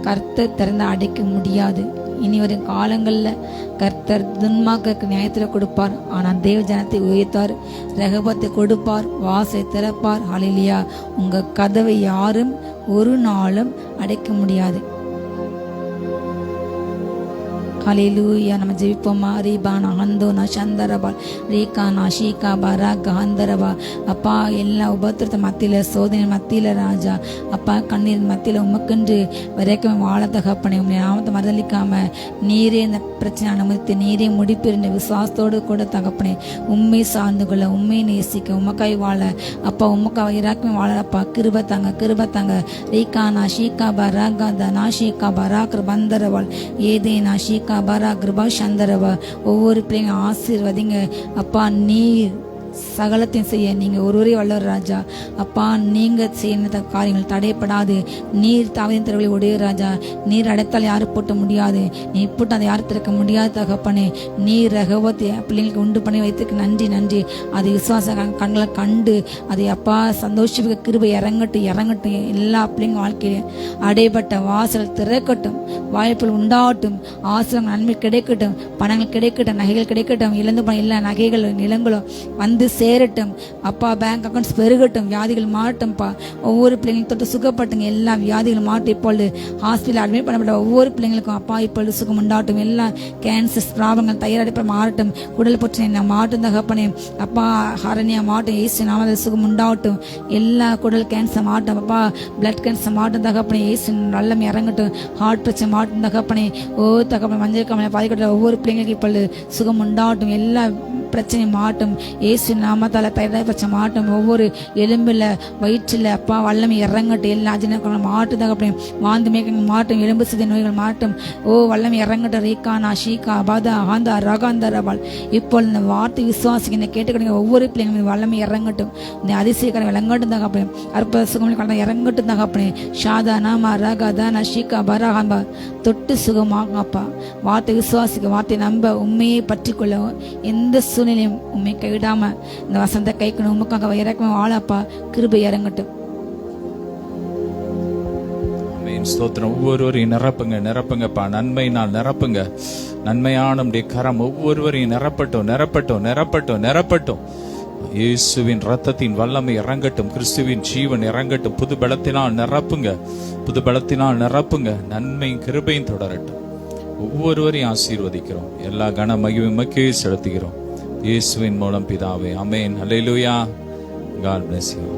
கர்த்தர் திறந்த அடைக்க முடியாது. இனி வரும் காலங்களில் கர்த்தர் துன்மார்க்கருக்கு நியாயத்தில் கொடுப்பார். ஆனால் தேவ ஜனத்தை உயர்த்தார், ரெகோபத்தை கொடுப்பார், வாசலை திறப்பார். ஹல்லேலூயா. உங்க கதவை யாரும் ஒரு நாளும் அடைக்க முடியாது. ஹல்லேலூயா. நம்ம ஜெபிப்போமா? ரீபானா ஹந்தோனா சந்தரபால் ரீகானா ஷீகாபா ராகா ஹந்தரபா. அப்பா, எல்லா உபத்திரத்த மத்தியில, சோதனை மத்தியில ராஜா, அப்பா கண்ணீர் மத்தியில உமக்கென்று வரைக்கும் வாழ தகப்பனே, உண்மை நாமத்தை மறுதலிக்காம நீரே இந்த பிரச்சனை அனுமதித்து நீரே முடிப்பிருந்த விசுவாசத்தோடு கூட தகப்பனே உண்மை சார்ந்து கொள்ள, உண்மை நேசிக்க, உமக்காய் வாழ அப்பா, உமக்காய் இராக்கமே வாழ அப்பா கிருபை தாங்க. ரீகானா ஷீகாபா ராகா தனா ஷீகாபா ராக்ர பந்தரவால் ஏதேனா ஷீகா பரா கிருபா சந்தரவா. ஒவ்வொரு பிள்ளைங்க ஆசீர்வதிங்க அப்பா. நீர் சகலத்தையும் செய்ய நீங்க ஒருவரே வல்லவர் ராஜா. அப்பா, நீங்க செய்ய காரியங்கள் தடைப்படாது. நீர் தாவதின் திறவுகளை உடைய ராஜா. நீர் அடைத்தால் யாரும் பூட்ட முடியாது, நீ பூட்ட அதை யாரும் திறக்க முடியாது தகப்பனே. நீர் ரெகோபத்தை பிள்ளைங்களுக்கு உண்டு பண்ணி வைத்துக்கு நன்றி. அது விசுவாச கண்களை கண்டு அதை அப்பா சந்தோஷிக்க கிருபை இறங்கட்டும். எல்லா பிள்ளைங்க வாழ்க்கையிலும் அடைபட்ட வாசல் திறக்கட்டும், வாய்ப்புகள் உண்டாகட்டும், ஆசிரியர் நன்மை கிடைக்கட்டும், பணங்கள் கிடைக்கட்டும், நகைகள் கிடைக்கட்டும், இழந்து போன எல்லா நகைகளும் நிலங்களும் வந்து சேரட்டும் அப்பா. பேங்க் அக்கௌண்ட்ஸ் பெருகட்டும், வியாதிகள் மாறட்டும்பா. ஒவ்வொரு பிள்ளைங்களும் தொட்டு சுகப்பட்டுங்க. எல்லா வியாதிகளும் மாட்டும். இப்பொழுது ஹாஸ்பிட்டல் அட்மிட் பண்ணப்பட்ட ஒவ்வொரு பிள்ளைங்களுக்கும் அப்பா இப்பொழுது சுகம் உண்டாகட்டும். எல்லா கேன்சர்ஸ் ப்ராப்ளங்கள் தைராய்டு மாறட்டும், உடல் பிரச்சனை மாட்டும் தகப்பனே. அப்பா ஹரணியா மாட்டும், ஏசு நாம சுகம் உண்டாகட்டும். எல்லா குடல் கேன்சர் மாட்டும் அப்பா, பிளட் கேன்சர் மாட்டும் தகப்பனே. ஏசு நல்லம் இறங்கட்டும். ஹார்ட் பிரச்சனை மாட்டும் தகப்பனே. தகப்பனே மஞ்சள் காமலை பாதிக்கப்பட்ட ஒவ்வொரு பிள்ளைங்களுக்கும் இப்பொழுது சுகம் உண்டாகட்டும். எல்லா பிரச்சனை மாட்டும். ஏசு நாமத்தால தைராய்டு பிரச்சனை மாட்டும். ஒவ்வொரு எலும்புல வயிற்றுல அப்பா வல்லமை இறங்கட்டும். எல்லா அஜினங்களும் மாட்டும் தகப்பனே. வாந்து மேகங்கள் மாட்டும், எலும்பு சிதை நோய்கள் மாட்டும். வல்லமை இறங்கட்டும். ரீகானா ஷீகா பாதா ஆந்தா ரகாந்தரபால். இப்போ இந்த வார்த்தை விசுவாசிக்க இந்த கேட்டுக்கிற ஒவ்வொரு பிள்ளைங்களும் வல்லமை இறங்கட்டும். இந்த அதிசயக்காரன் விளங்கட்டும் தகப்பனே. அற்புத சுகம் இறங்கட்டும் தகப்பனே. ஷாதா நாமா ரகா தானா ஷீகா பராகாம்பா. தொட்டு சுகமாகும் அப்பா. வார்த்தை விசுவாசிக்க, வார்த்தை நம்ப, உண்மையை பற்றி கொள்ள, எந்த சூழ்நிலையும் உண்மை கைவிடாம இந்த வசந்த கைக்கணும். உமக்காக இறக்கமா வாழப்பா. கிருபை இறங்கட்டும். ஸ்தோத்திரம். ஒவ்வொருவரையும் நிரப்புங்கப்பா. நன்மையினால் நிரப்புங்க. நன்மையான கரம் ஒவ்வொருவரையும் நிரப்பட்டும். இயேசுவின் ரத்தத்தின் வல்லமை இறங்கட்டும். கிறிஸ்துவின் ஜீவன் இறங்கட்டும். புது பலத்தினால் நிரப்புங்க. நன்மையும் கிருபையும் தொடரட்டும். ஒவ்வொருவரையும் ஆசீர்வதிக்கிறோம். எல்லா கன மகிமைக்கே செலுத்துகிறோம். இயேசுவின் மூலம் பிதாவே, ஆமென். ஹல்லேலூயா. God bless you.